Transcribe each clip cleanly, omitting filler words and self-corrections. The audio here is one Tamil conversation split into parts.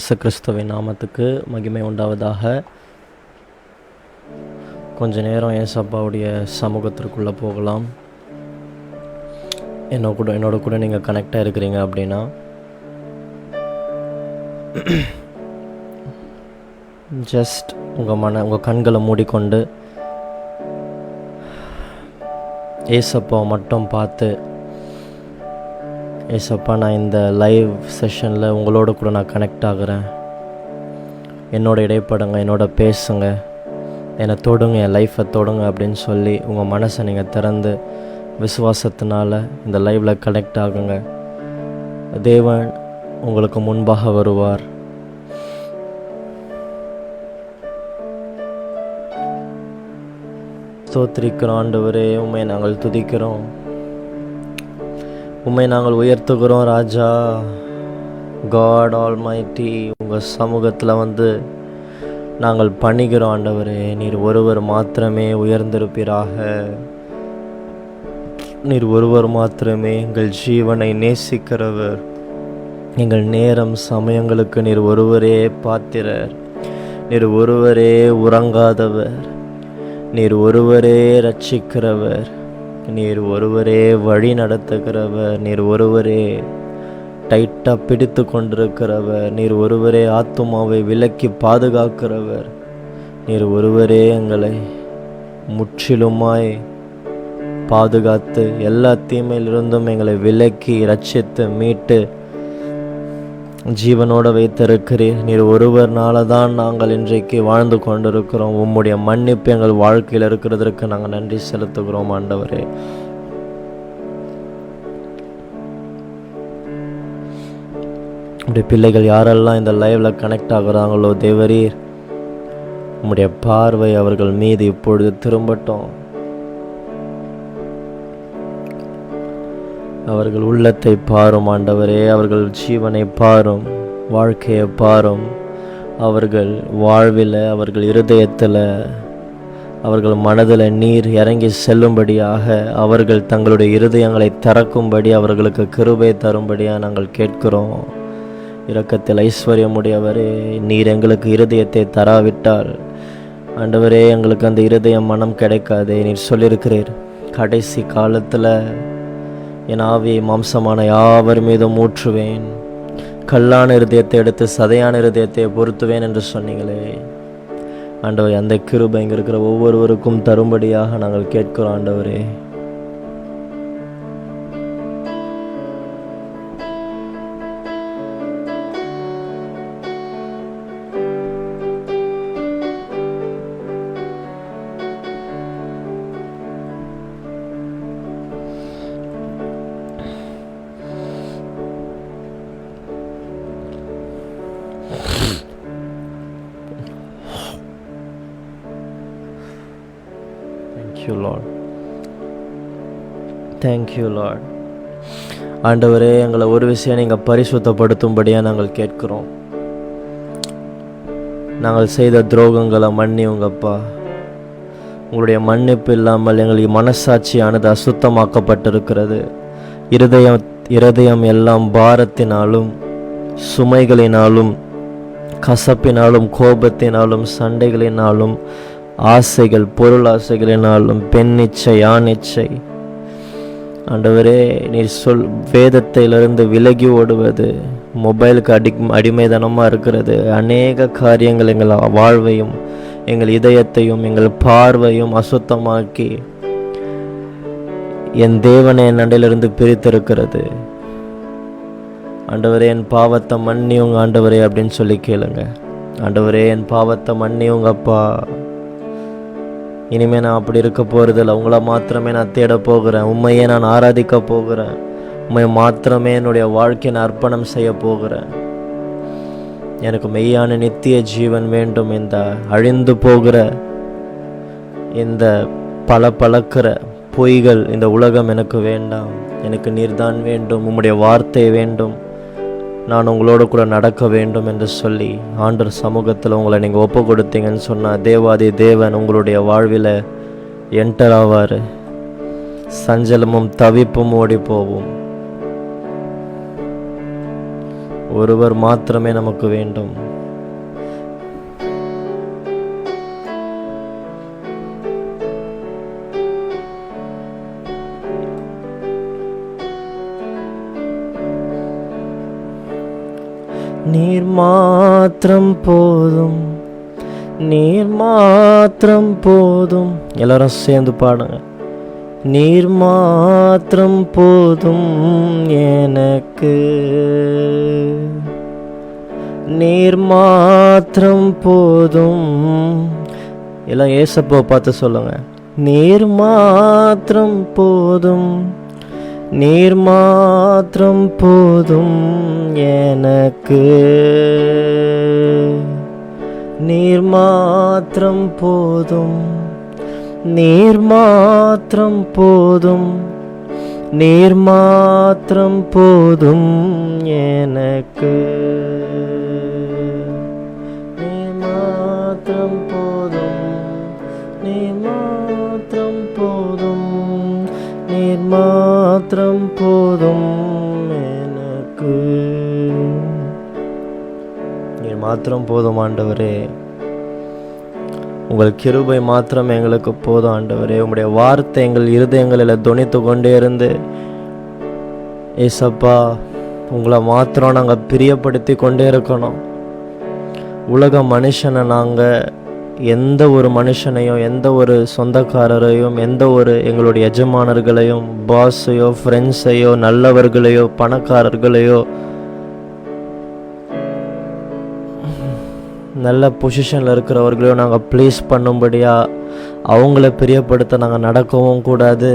இயேசு கிறிஸ்துவின் நாமத்துக்கு மகிமை உண்டாவதாக. கொஞ்ச நேரம் ஏசப்பாவுடைய சமூகத்திற்குள்ளே போகலாம். என்னோட கூட நீங்கள் கனெக்டாக இருக்கிறீங்க அப்படின்னா ஜஸ்ட் உங்கள் கண்களை மூடிக்கொண்டு ஏசப்பாவை மட்டும் பார்த்து, ஏசப்பா நான் இந்த லைவ் செஷனில் உங்களோட கூட நான் கனெக்ட் ஆகிறேன், என்னோட இடைப்படுங்க, என்னோட பேசுங்க, என்னை தொடுங்க, என் லைஃப்பை தொடுங்க அப்படின்னு சொல்லி உங்கள் மனசை நீங்கள் திறந்து விசுவாசத்தினால இந்த லைவில் கனெக்ட் ஆகுங்க. தேவன் உங்களுக்கு முன்பாக வருவார். ஸ்தோத்திரிக்கிறோம் ஆண்டவரே, உம்மை நாங்கள் துதிக்கிறோம், உம்மை நாங்கள் உயர்த்துகிறோம் ராஜா. காட் ஆல்மைட்டி, உங்கள் சமூகத்தில் வந்து நாங்கள் பணிகிறோம் ஆண்டவரே. நீர் ஒருவர் மாத்திரமே உயர்ந்திருப்பீராக. நீர் ஒருவர் மாத்திரமே எங்கள் ஜீவனை நேசிக்கிறவர். எங்கள் நேரம் சமயங்களுக்கு நீர் ஒருவரே பாத்திரர். நீர் ஒருவரே உறங்காதவர். நீர் ஒருவரே ரட்சிக்கிறவர். நீர் ஒருவரே வழி நடத்துகிறவர். நீர் ஒருவரே டைட்டாக பிடித்து கொண்டிருக்கிறவர். நீர் ஒருவரே ஆத்துமாவை விலக்கி பாதுகாக்கிறவர். நீர் ஒருவரே எங்களை முற்றிலுமாய் பாதுகாத்து எல்லா தீமையிலிருந்தும் எங்களை விலக்கி ரட்சித்து மீட்டு ஜீவனோடு வைத்திருக்கிறீர். நீர் ஒருவர்னால தான் நாங்கள் இன்றைக்கு வாழ்ந்து கொண்டிருக்கிறோம். உம்முடைய மன்னிப்பு எங்கள் வாழ்க்கையில் இருக்கிறதற்கு நாங்கள் நன்றி செலுத்துகிறோம் ஆண்டவரே. உடைய பிள்ளைகள் யாரெல்லாம் இந்த லைவ்ல கனெக்ட் ஆகுறாங்களோ தேவரீர், உம்முடைய பார்வை அவர்கள் மீது இப்பொழுது திரும்பட்டும். அவர்கள் உள்ளத்தை பாரும் ஆண்டவரே. அவர்கள் ஜீவனை பாரும், வாழ்க்கையை பாரும். அவர்கள் வாழ்வில், அவர்கள் இருதயத்தில், அவர்கள் மனதில் நீர் இறங்கி செல்லும்படியாக, அவர்கள் தங்களுடைய இருதயங்களை திறக்கும்படி அவர்களுக்கு கிருபை தரும்படியாக நாங்கள் கேட்கிறோம். இரக்கத்தில் ஐஸ்வர்யமுடையவரே, நீர் எங்களுக்கு இருதயத்தை தராவிட்டால் ஆண்டவரே எங்களுக்கு அந்த இருதயம் மனம் கிடைக்காதே. நீர் சொல்லியிருக்கிறீர், கடைசி காலத்தில் என் ஆவியை மாம்சமான யாவர் மீதும் ஊற்றுவேன், கல்லான இருதயத்தை எடுத்து சதையான இருதயத்தை பொருத்துவேன் என்று சொன்னீங்களே ஆண்டவரே. அந்த கிருபை இங்கே இருக்கிற ஒவ்வொருவருக்கும் தரும்படியாக நாங்கள் கேட்கிறோம் ஆண்டவரே. Thank you Lord. ஆண்டவரே, எங்களை ஒரு விஷயம் நீங்கள் பரிசுத்தப்படுத்தும்படியாக நாங்கள் கேட்கிறோம். நாங்கள் செய்த துரோகங்களை மன்னியுங்கப்பா. உங்களுடைய மன்னிப்பு இல்லாமல் எங்களுக்கு மனசாட்சியானது அசுத்தமாக்கப்பட்டிருக்கிறது. இருதயம் எல்லாம் பாரத்தினாலும் சுமைகளினாலும் கசப்பினாலும் கோபத்தினாலும் சண்டைகளினாலும் ஆசைகள் பொருள் ஆசைகளினாலும் பெண்ணிச்சை ஆணிச்சை ஆண்டவரே, நீர் வேதத்திலிருந்து விலகி ஓடுவது, மொபைலுக்கு அடிமைதனமாக இருக்கிறது, அநேக காரியங்கள் எங்கள் வாழ்வையும் எங்கள் இதயத்தையும் எங்கள் பார்வையும் அசுத்தமாக்கி என் தேவனை என் நடையிலிருந்து பிரித்திருக்கிறது. ஆண்டவரே, என் பாவத்தை மன்னியுங்க ஆண்டவரே அப்படின்னு சொல்லி கேளுங்க. ஆண்டவரே, என் பாவத்தை மன்னியுங்கப்பா. இனிமேல் நான் அப்படி இருக்க போகிறதில்ல. உங்களை மாத்திரமே நான் தேட போகிறேன். உண்மையே நான் ஆராதிக்க போகிறேன். உண்மை மாத்திரமே என்னுடைய வாழ்க்கையை நான் அர்ப்பணம் செய்ய போகிறேன். எனக்கு மெய்யான நித்திய ஜீவன் வேண்டும். இந்த அழிந்து போகிற இந்த பழக்கிற பொய்கள் இந்த உலகம் எனக்கு வேண்டாம். எனக்கு நீர்தான் வேண்டும். உம்முடைய வார்த்தை வேண்டும். நான் உங்களோட கூட நடக்க வேண்டும் என்று சொல்லி ஆண்டவர் சமூகத்தில் உங்களை நீங்கள் ஒப்பு கொடுத்தீங்கன்னு சொன்னால் தேவாதி தேவன் உங்களுடைய வாழ்வில் என்டர் ஆவார். சஞ்சலமும் தவிப்பும் ஓடி போகும். ஒருவர் மாத்திரமே நமக்கு வேண்டும். நீர் மாத்திரம் போதும், நீர் மாத்திரம் போதும். எல்லாரும் சேர்ந்து பாடுங்க. நீர் மாத்திரம் போதும் எனக்கு, நீர் மாத்திரம் போதும். எல்லாம் ஏசப்பா பார்த்து சொல்லுங்க. நீர் மாத்திரம் போதும், நீர் மாத்திரம் போதும் எனக்கு, நீர் மாத்திரம் போதும், நீர் மாத்திரம் போதும், நீர் மாத்திரம் போதும் எனக்கு, நீர் மாத்திரம் போதும், நீர் மாத்திரம் போதும், நீர் மாத்திரம் போதும் எனக்கு. நீர் மாத்திரம் போதும் ஆண்டவரே. உங்கள் கிருபை மாத்திரம் எங்களுக்கு போதும் ஆண்டவரே. உங்களுடைய வார்த்தை எங்கள் இருதயங்களில் தொனித்து கொண்டே இருந்து ஏசப்பா உங்களை மாத்திரம் நாங்கள் பிரியப்படுத்தி கொண்டே இருக்கணும். உலக மனுஷனை நாங்கள் எந்த ஒரு மனுஷனையும், எந்த ஒரு சொந்தக்காரரையும், எந்த ஒரு எங்களுடைய எஜமானர்களையும், பாஸையோ, ஃப்ரெண்ட்ஸையோ, நல்லவர்களையோ, பணக்காரர்களையோ, நல்ல பொசிஷனில் இருக்கிறவர்களையோ நாங்கள் ப்ளீஸ் பண்ணும்படியாக அவங்கள பிரியப்படுத்த நாங்கள் நடக்கவும் கூடாது.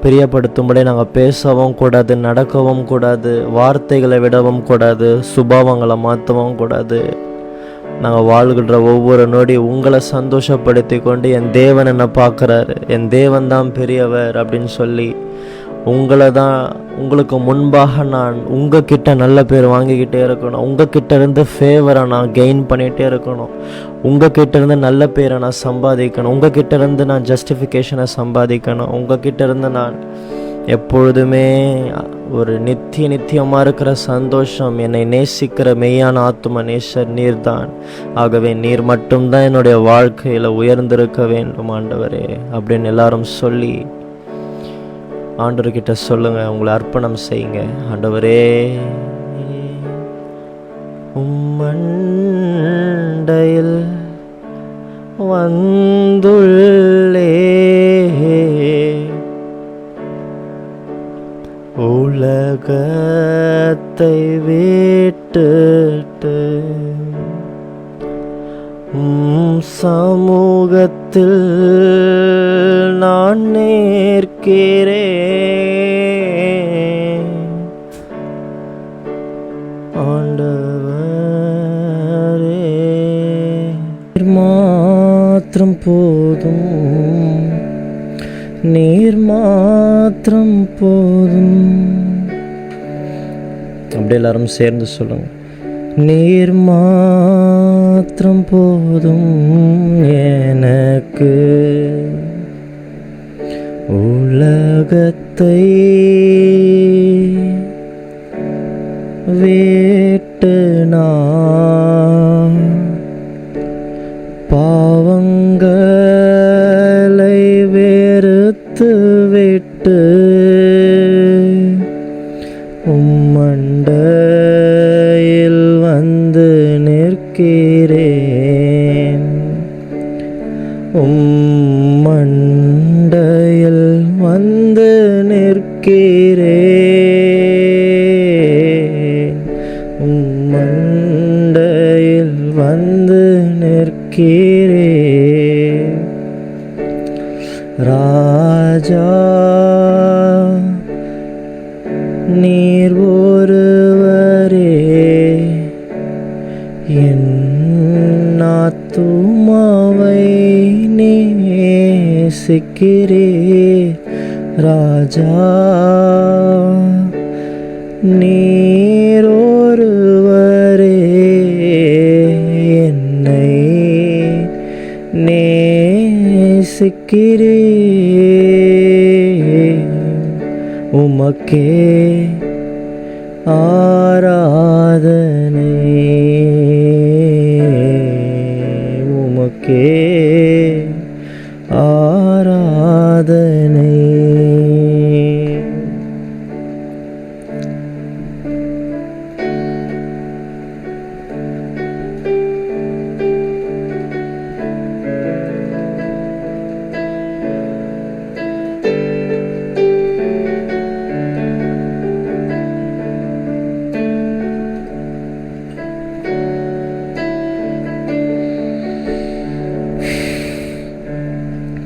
பிரியப்படுத்தும்படி நாங்கள் பேசவும் கூடாது, நடக்கவும் கூடாது, வார்த்தைகளை விடவும் கூடாது, சுபாவங்களை மாற்றவும் கூடாது. நாங்கள் வாழ்கின்ற ஒவ்வொரு நொடி உங்களை சந்தோஷப்படுத்தி கொண்டு என் தேவன் என்ன பார்க்குறாரு, என் தேவன் தான் பெரியவர் அப்படின்னு சொல்லி உங்களுக்கு முன்பாக நான் உங்ககிட்ட நல்ல பேர் வாங்கிக்கிட்டே இருக்கணும். உங்ககிட்ட இருந்து ஃபேவரை நான் கெயின் பண்ணிகிட்டே இருக்கணும். உங்ககிட்ட இருந்து நல்ல பேரை நான் சம்பாதிக்கணும். உங்ககிட்ட இருந்து நான் ஜஸ்டிஃபிகேஷனை சம்பாதிக்கணும். உங்ககிட்ட இருந்து நான் எப்பொழுதுமே ஒரு நித்தியமாக இருக்கிற சந்தோஷம், என்னை நேசிக்கிற மெய்யான ஆத்தும நேசர் நீர் தான். ஆகவே நீர் மட்டும்தான் என்னுடைய வாழ்க்கையில் உயர்ந்திருக்க வேண்டும் ஆண்டவரே அப்படின்னு எல்லாரும் சொல்லி ஆண்டவர்கிட்ட சொல்லுங்க. உங்களை அர்ப்பணம் செய்யுங்க. ஆண்டவரே உம்மண்டையில் வந்துள்ளே, உலகத்தை விட்டுட்டு சமூகத்தில் நான் நிற்கிறேன். ஆண்டவரே நீர் மாத்திரம் போதும், நீர் மாத்திரம் போதும். அப்படியே எல்லாரும் சேர்ந்து சொல்லுங்க. நீர் மாத்திரம் போதும் எனக்கு, உலகத்தை விட்டு நான் பாவங்களை வெறுத்து விட்டு உம்மண்டையில் வந்து நிற்கிறேன். உம்மண்டையில் வந்து நிற்கிறேன். உம்மண்டையில் வந்து நிற்கிறேன். ராஜா நீர் ஒருவரே என் ஆத்துமாவை நேசிக்கிறீர். ராஜா நீர் ஒருவரே என்னை நேசிக்கிறீர். உமக்கே ஆராதனை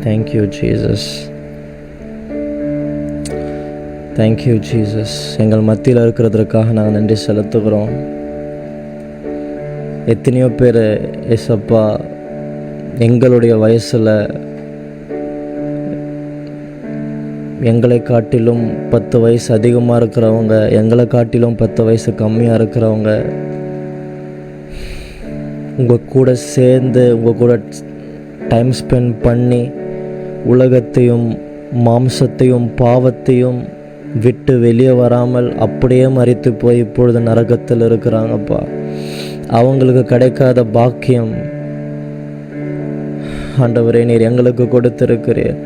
தேங்க்யூ ஜீசஸ், தேங்க்யூ ஜீசஸ். எங்கள் மத்தியில் இருக்கிறதுக்காக நாங்கள் நன்றி செலுத்துகிறோம். எத்தனையோ பேர் ஏசப்பா எங்களுடைய வயசில் எங்களை காட்டிலும் 10 வயசு அதிகமாக இருக்கிறவங்க, எங்களை காட்டிலும் 10 வயசு கம்மியாக இருக்கிறவங்க உங்கள் கூட சேர்ந்து உங்கள் கூட டைம் ஸ்பெண்ட் பண்ணி உலகத்தையும் மாம்சத்தையும் பாவத்தையும் விட்டு வெளியே வராமல் அப்படியே மரித்து போய் இப்பொழுது நரகத்தில் இருக்கிறாங்கப்பா. அவங்களுக்கு கிடைக்காத பாக்கியம் ஆண்டவரே நீர் எங்களுக்கு கொடுத்திருக்கிறீர்.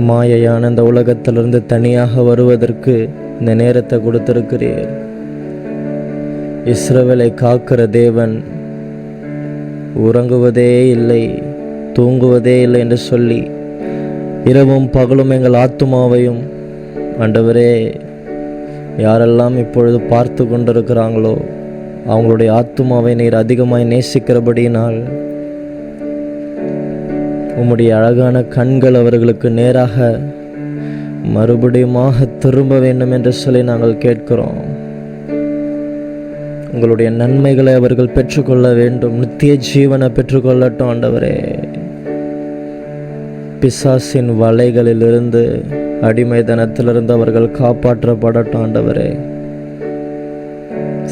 மாயையான இந்த உலகத்திலிருந்து தனியாக வருவதற்கு இந்த நேரத்தை கொடுத்திருக்கிறீர். இஸ்ரவேலை காக்கிற தேவன் உறங்குவதே இல்லை, தூங்குவதே இல்லை என்று சொல்லி இரவும் பகலும் எங்கள் ஆத்துமாவையும் ஆண்டவரே யாரெல்லாம் இப்பொழுது பார்த்து கொண்டிருக்கிறாங்களோ அவங்களுடைய ஆத்துமாவை நீர் அதிகமாய் நேசிக்கிறபடியினால் உம்முடைய அழகான கண்கள் அவர்களுக்கு நேராக மறுபடியுமாக திரும்ப வேண்டும் என்று சொல்லி நாங்கள் கேட்கிறோம். உங்களுடைய நன்மைகளை அவர்கள் பெற்றுக்கொள்ள வேண்டும், நித்திய ஜீவனை பெற்றுக்கொள்ளட்டும் ஆண்டவரே. பிசாசின் வலைகளிலிருந்து அடிமைத்தனத்திலிருந்து அவர்கள் காப்பாற்றப்படட்டும் ஆண்டவரே.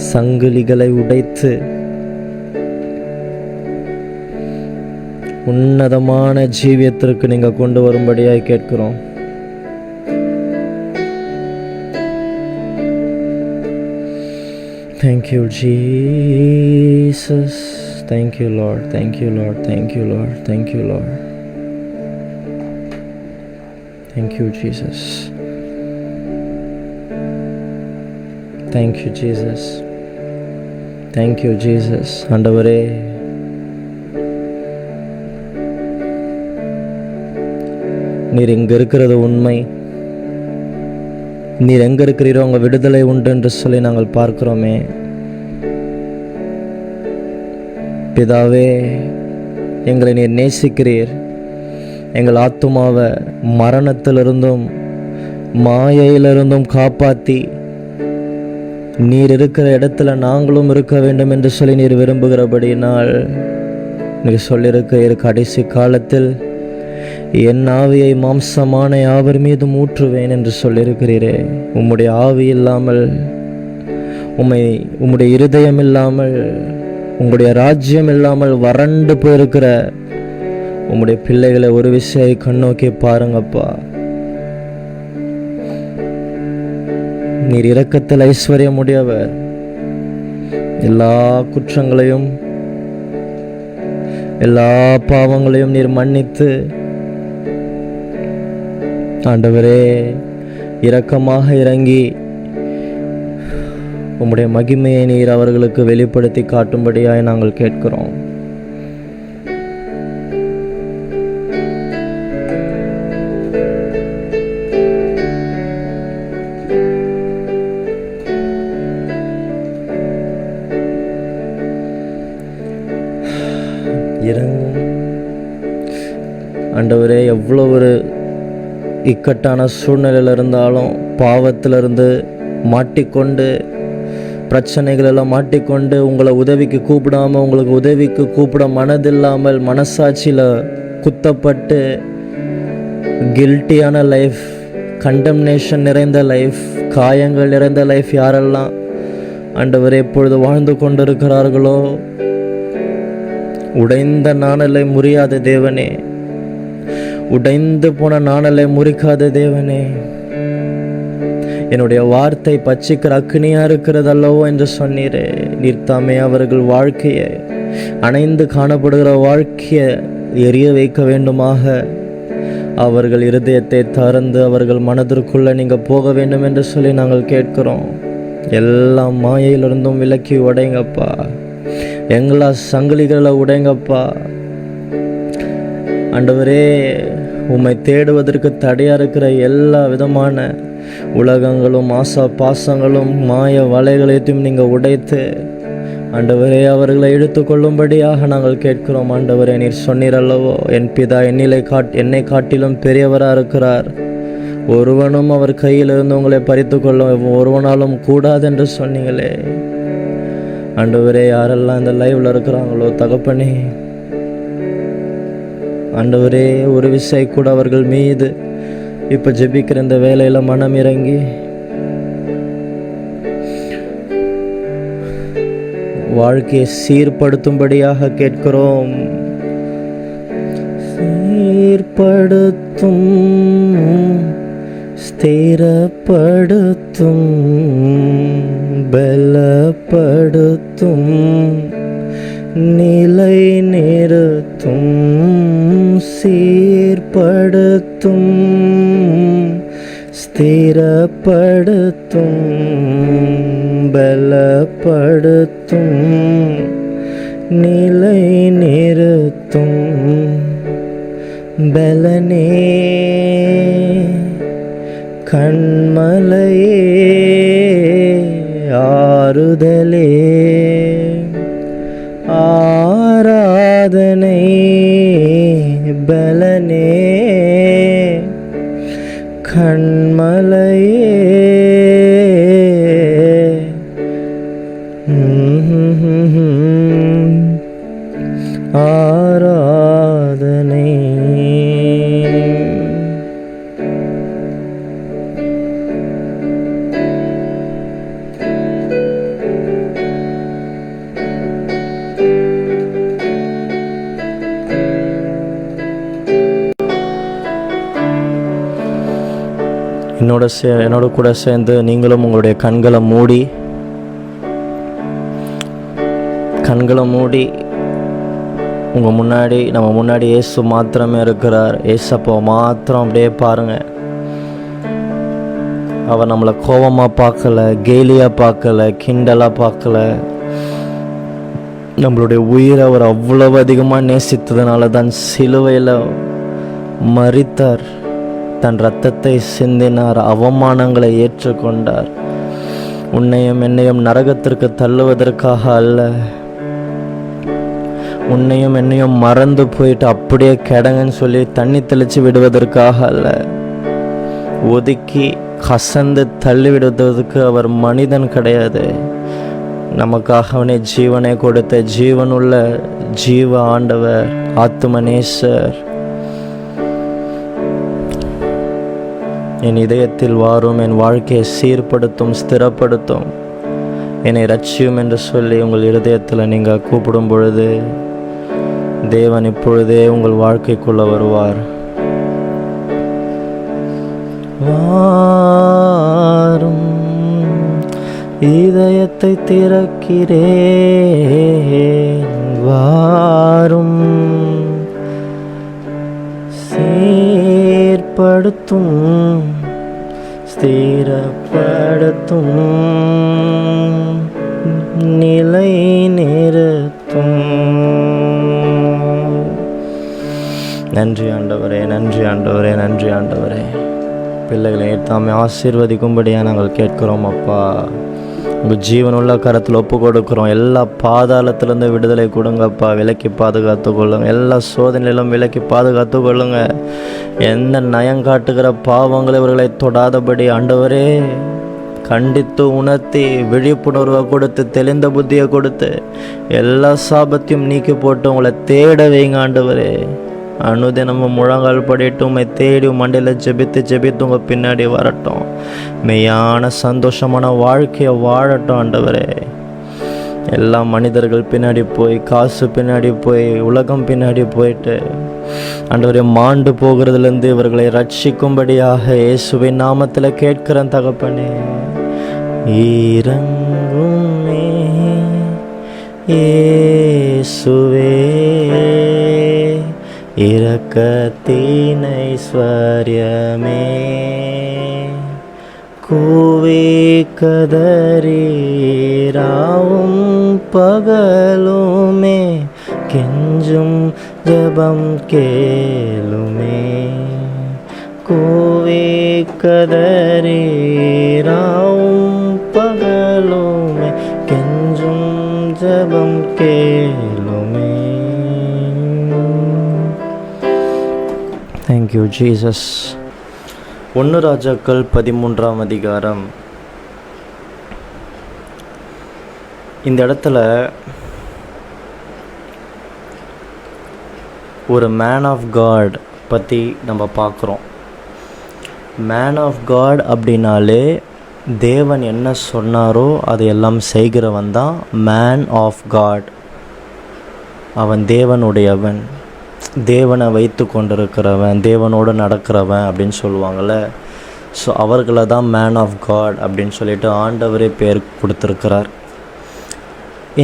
சங்கிலிகளை உடைத்து உன்னதமான ஜீவியத்திற்கு நீங்க கொண்டு வரும்படியாய் கேட்கிறோம். Thank you Jesus, thank you Lord, thank you Lord, thank you Lord, thank you Lord, thank you Jesus, thank you Jesus, thank you Jesus. ஆண்டவரே நீர் எங்க இருக்கிறது உண்மை, நீர் எங்க இருக்கிறீரோ அங்க விடுதலை உண்டு என்று சொல்லி நாங்கள் பார்க்கிறோமே. பிதாவே எங்களை நீர் நேசிக்கிறீர். எங்கள் ஆத்துமாவை மரணத்திலிருந்தும் மாயையிலிருந்தும் காப்பாற்றி நீர் இருக்கிற இடத்துல நாங்களும் இருக்க வேண்டும் என்று சொல்லி நீர் விரும்புகிறபடினால் நீர் சொல்லியிருக்கிறீர், கடைசி காலத்தில் என் ஆவியை மாம்சமான யாவர் மீதும் ஊற்றுவேன் என்று சொல்லியிருக்கிறீரே. உம்முடைய ஆவி இல்லாமல், உம்முடைய இருதயம் இல்லாமல், உங்களுடைய ராஜ்யம் இல்லாமல் வறண்டு போயிருக்கிற உம்முடைய பிள்ளைகளை ஒரு விஷயம் கண்ணோக்கி பாருங்கப்பா. நீர் இரக்கத்தில் ஐஸ்வர்யம் உடையவர். எல்லா குற்றங்களையும் எல்லா பாவங்களையும் நீர் மன்னித்து ஆண்டவரே இரக்கமாக இறங்கி உம்முடைய மகிமையை நீர் அவர்களுக்கு வெளிப்படுத்தி காட்டும்படியாய் நாங்கள் கேட்கிறோம். இறங்கும் ஆண்டவரே, எவ்வளோ ஒரு இக்கட்டான சூழ்நிலையில் இருந்தாலும் பாவத்திலிருந்து மாட்டிக்கொண்டு பிரச்சனைகளெல்லாம் மாட்டிக்கொண்டு உங்களை உதவிக்கு கூப்பிடாமல், உங்களுக்கு உதவிக்கு கூப்பிட மனதில்லாமல் மனசாட்சியில் குத்தப்பட்டு கில்ட்டியான லைஃப், கண்டம்னேஷன் நிறைந்த லைஃப், காயங்கள் நிறைந்த லைஃப் யாரெல்லாம் ஆண்டவரே எப்பொழுது வாழ்ந்து கொண்டிருக்கிறார்களோ, உடைந்த நாணலை முறியாத தேவனே, உடைந்து போன நாணலை முறிக்காத தேவனே, என்னுடைய வார்த்தை பச்சிக்கிற அக்னியா இருக்கிறதல்லவோ என்று சொன்னீரே. நீர் தாமே அவர்கள் வாழ்க்கையை, அணைந்து காணப்படுகிற வாழ்க்கையை எரிய வைக்க வேண்டுமாக அவர்கள் இருதயத்தை திறந்து அவர்கள் மனதிற்குள்ள நீங்க போக வேண்டும் என்று சொல்லி நாங்கள் கேட்கிறோம். எல்லா மாயையிலிருந்தும் விலக்கி உடைங்கப்பா, எங்களா சங்கிலிகளை உடைங்கப்பா. ஆண்டவரே, உம்மை தேடுவதற்கு தடையா இருக்கிற எல்லா விதமான உலகங்களும் ஆசா பாசங்களும் மாய வலைகளையும் நீங்க உடைத்து ஆண்டவரே, அவர்களை எடுத்துக்கொள்ளும்படியாக நாங்கள் கேட்கிறோம். ஆண்டவரே, நீர் சொன்னீர் அல்லவோ, என் பிதா என்னை காட்டிலும் பெரியவராக இருக்கிறார், ஒருவனும் அவர் கையிலிருந்து உங்களை பறித்து கொள்ள ஒருவனாலும் கூடாது என்று சொன்னீங்களே. ஆண்டவரே, யாரெல்லாம் இந்த லைவ்ல இருக்கிறாங்களோ தகப்பனே, ஆண்டவரே, ஒரு விசை கூட அவர்கள் மீது இப்போ ஜெபிக்கிற இந்த வேலையில மனம் இறங்கி வாழ்க்கையை சீர்படுத்தும்படியாக கேட்கிறோம். சீர்படுத்தும், ஸ்திரப்படுத்தும், பலப்படுத்தும், நிலை நிறுத்தும், சீர்படுத்தும், ஸ்திரப்படுத்தும், பலப்படுத்தும், நிலை நிறுத்தும். பலனே, கண்மலையே, ஆறுதலே, ஆராதனை. பலனே, கண்மலையே, ஆராதனை. என்னோட கூட சேர்ந்து நீங்களும் உங்களுடைய கண்களை மூடி நம்ம முன்னாடி இயேசு மாத்திரமே இருக்கிறார். இயேசப்போ மாத்திரம் அப்படியே பாருங்க. அவர் நம்மளை கோபமாக பார்க்கல, கேலியாக பார்க்கல, கிண்டலாக பார்க்கல. நம்மளுடைய உயிரை அவர் அவ்வளவு அதிகமாக நேசித்ததுனால தான் சிலுவையில் மரித்தார், தன் இரத்தத்தை சிந்தினார், அவமானங்களை ஏற்றுக்கொண்டார். உன்னையும் என்னையும் நரகத்திற்கு தள்ளுவதற்காக அல்ல, உன்னையும் என்னையும் மறந்து போயிட்டு அப்படியே கிடங்கன்னு சொல்லி தண்ணி தெளித்து விடுவதற்காக அல்ல, ஒதுக்கி கசந்து தள்ளி விடுவதற்கு அவர் மனிதன் கிடையாது. நமக்காக அவனே ஜீவனை கொடுத்த ஜீவனுள்ள ஜீவ ஆண்டவர், ஆத்துமநேசர். என் இதயத்தில் வாரும், என் வாழ்க்கையை சீர்படுத்தும், ஸ்திரப்படுத்தும், என்னை ரட்சியும் என்று சொல்லி உங்கள் இருதயத்தில் நீங்கள் கூப்பிடும் பொழுது தேவன் இப்பொழுதே உங்கள் வாழ்க்கைக்குள்ள வருவார். வாரும், இதயத்தை திறக்கிறேன், வாரும், சீர்படுத்தும், ஸ்திரப்படுத்தும், நிலை நிறுத்தும். நன்றி ஆண்டவரே, நன்றி ஆண்டவரே, நன்றி ஆண்டவரே. பிள்ளைகளை தாமே ஆசீர்வதிக்கும்படியாக நாங்கள் கேட்கிறோம் அப்பா. உங்கள் ஜீவனுள்ள கரத்தில் ஒப்பு கொடுக்குறோம். எல்லா பாதாளத்திலேருந்து விடுதலை கொடுங்கப்பா. விலக்கி பாதுகாத்து கொள்ளுங்க, எல்லா சோதனையிலும் விலக்கி பாதுகாத்து கொள்ளுங்க. எந்த நயங்காட்டுகிற பாவங்களை இவர்களை தொடாதபடி ஆண்டவரே கண்டித்து உணர்த்தி விழிப்புணர்வை கொடுத்து தெளிந்த புத்தியை கொடுத்து எல்லா சாபத்தையும் நீக்கி போட்டு உங்களை தேட வைங்க ஆண்டவரே. அனுதினமும் முழங்கால் படிட்டு உண்மை தேடி மண்டையில் ஜெபித்து உங்கள் பின்னாடி வரட்டும். மெய்யான சந்தோஷமான வாழ்க்கையை வாழட்டும் ஆண்டவரே. எல்லா மனிதர்கள் பின்னாடி போய், காசு பின்னாடி போய், உலகம் பின்னாடி போயிட்டு ஆண்டவரே மாண்டு போகிறதுலேருந்து இவர்களை ரட்சிக்கும்படியாக இயேசுவின் நாமத்தில் கேட்கிறேன் தகப்பனே. இரங்குமே இயேசுவே, இரக்கத்தின் ஐஸ்வர்யமே, கூவி கதறீராவும் பகலுமே, கெஞ்சும் ஜபம் கேளுமே, கூவி கதறீராவும் பகலுமே, கெஞ்சும் ஜெபம் கேளுமே. Thank you Jesus. 1 ராஜாக்கள் 13ஆம் அதிகாரம். இந்த இடத்துல ஒரு மேன் ஆஃப் காட் பற்றி நம்ம பார்க்குறோம். மேன் ஆஃப் காட் அப்படின்னாலே தேவன் என்ன சொன்னாரோ அதை எல்லாம் செய்கிறவன் தான் மேன் ஆஃப் காட். அவன் தேவனுடையவன், தேவனை வைத்து கொண்டிருக்கிறவன், தேவனோடு நடக்கிறவன் அப்படின்னு சொல்லுவாங்கள்ல. ஸோ அவர்களை தான் மேன் ஆஃப் காட் அப்படின்னு சொல்லிட்டு ஆண்டவரே பேர் கொடுத்துருக்கிறார்.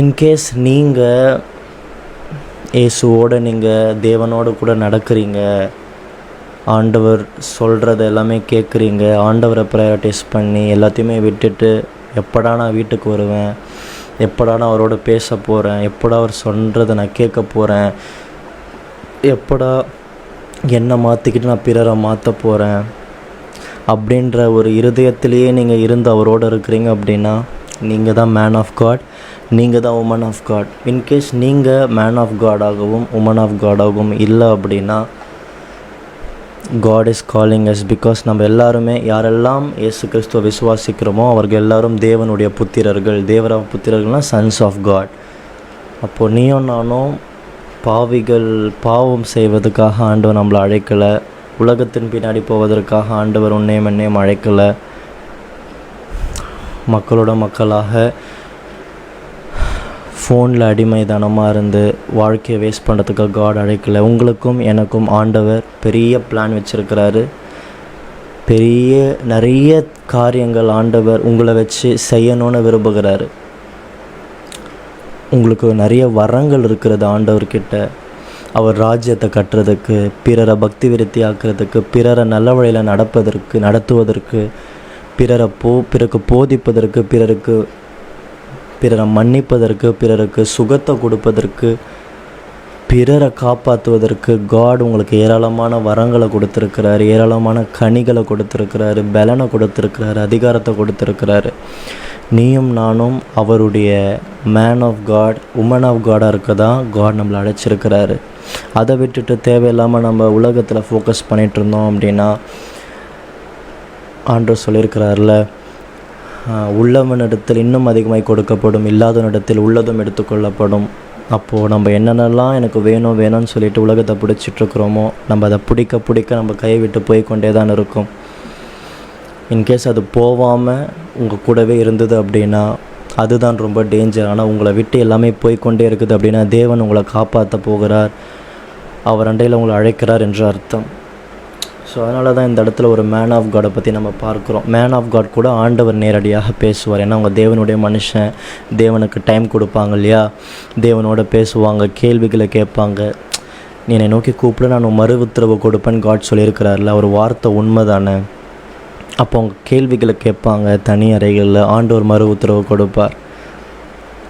இன்கேஸ் நீங்கள் இயேசுவோடு நீங்கள் தேவனோடு கூட நடக்கிறீங்க, ஆண்டவர் சொல்கிறத எல்லாமே கேட்குறீங்க, ஆண்டவரை ப்ரையாரிட்டைஸ் பண்ணி எல்லாத்தையுமே விட்டுட்டு எப்படா நான் வீட்டுக்கு வருவேன், எப்படா நான் அவரோட பேச போகிறேன், எப்படா அவர் சொல்கிறத நான் கேட்க போகிறேன், எப்படா என்னை மாற்றிக்கிட்டு நான் பிறரை மாற்ற போகிறேன் அப்படின்ற ஒரு இருதயத்திலேயே நீங்கள் இருந்து அவரோடு இருக்கிறீங்க அப்படின்னா நீங்கள் தான் மேன் ஆஃப் காட், நீங்கள் தான் உமன் ஆஃப் காட். இன்கேஸ் நீங்கள் மேன் ஆஃப் காடாகவும் உமன் ஆஃப் காடாகவும் இல்லை அப்படின்னா God is calling us. Because நம்ம எல்லாருமே யாரெல்லாம் இயேசு கிறிஸ்துவை விசுவாசிக்கிறோமோ அவர்கள் எல்லாரும் தேவனுடைய புத்திரர்கள். தேவர புத்திரர்கள்னால் சன்ஸ் ஆஃப் காட். அப்போது நீயும் நானும் பாவிகள், பாவம் செய்வதற்காக ஆண்டவர் நம்மளை அழைக்கலை, உலகத்தின் பின்னாடி போவதற்காக ஆண்டவர் உன்னையும் என்னையும் அழைக்கலை. மக்களோட மக்களாக ஃபோனில் அடிமைதானமாக இருந்து வாழ்க்கையை வேஸ்ட் பண்ணுறதுக்காக காட் அழைக்கலை. உங்களுக்கும் எனக்கும் ஆண்டவர் பெரிய பிளான் வச்சுருக்கிறாரு. நிறைய காரியங்கள் ஆண்டவர் உங்களை வச்சு செய்யணும்னு விரும்புகிறாரு. உங்களுக்கு நிறைய வரங்கள் இருக்கிறது ஆண்டவர்கிட்ட. அவர் ராஜ்யத்தை கட்டுறதுக்கு, பிறரை பக்தி விருத்தி ஆக்கிறதுக்கு, பிறரை நல்ல வழியில் நடத்துவதற்கு, பிறருக்கு போதிப்பதற்கு, பிறரை மன்னிப்பதற்கு, பிறருக்கு சுகத்தை கொடுப்பதற்கு, பிறரை காப்பாற்றுவதற்கு காட் உங்களுக்கு ஏராளமான வரங்களை கொடுத்துருக்கிறாரு, ஏராளமான கனிகளை கொடுத்துருக்கிறாரு, பலனை கொடுத்துருக்கிறாரு, அதிகாரத்தை கொடுத்துருக்கிறாரு. நீயும் நானும் அவருடைய man of God, woman of காடாக இருக்க தான் காட் நம்மளை அழைச்சிருக்கிறாரு. அதை விட்டுட்டு தேவையில்லாமல் நம்ம உலகத்தில் ஃபோக்கஸ் பண்ணிகிட்டு இருந்தோம் அப்படின்னா ஆண்டவர் சொல்லியிருக்கிறார்ல, உள்ளவனிடத்தில் இன்னும் அதிகமாக கொடுக்கப்படும், இல்லாதவனிடத்தில் உள்ளதும் எடுத்துக்கொள்ளப்படும். அப்போது நம்ம என்னென்னலாம் எனக்கு வேணும்னு சொல்லிட்டு உலகத்தை பிடிச்சிட்ருக்குறோமோ நம்ம அதை பிடிக்க நம்ம கையை விட்டு போய்கொண்டே தான் இருக்கும். இன்கேஸ் அது போகாமல் உங்கள் கூடவே இருந்தது அப்படின்னா அதுதான் ரொம்ப டேஞ்சர். ஆனால் உங்களை விட்டு எல்லாமே போய்கொண்டே இருக்குது அப்படின்னா தேவன் உங்களை காப்பாற்ற போகிறார், அவர் அண்டையில் உங்களை அழைக்கிறார் என்று அர்த்தம். ஸோ அதனால தான் இந்த இடத்துல ஒரு மேன் ஆஃப் காடை பற்றி நம்ம பார்க்குறோம். மேன் ஆஃப் காட் கூட ஆண்டவர் நேரடியாக பேசுவார். ஏன்னா அவங்க தேவனுடைய மனுஷன், தேவனுக்கு டைம் கொடுப்பாங்க இல்லையா, தேவனோட பேசுவாங்க, கேள்விகளை கேட்பாங்க. நீ என்னை நோக்கி கூப்பிட நான் மறு உத்தரவு கொடுப்பேன்னு காட் சொல்லியிருக்கிறார்ல, ஒரு வார்த்தை உண்மை தானே. அப்போ அவங்க கேள்விகளை கேட்பாங்க, தனி அறைகளில் ஆண்டவர் மறு உத்தரவு கொடுப்பார்.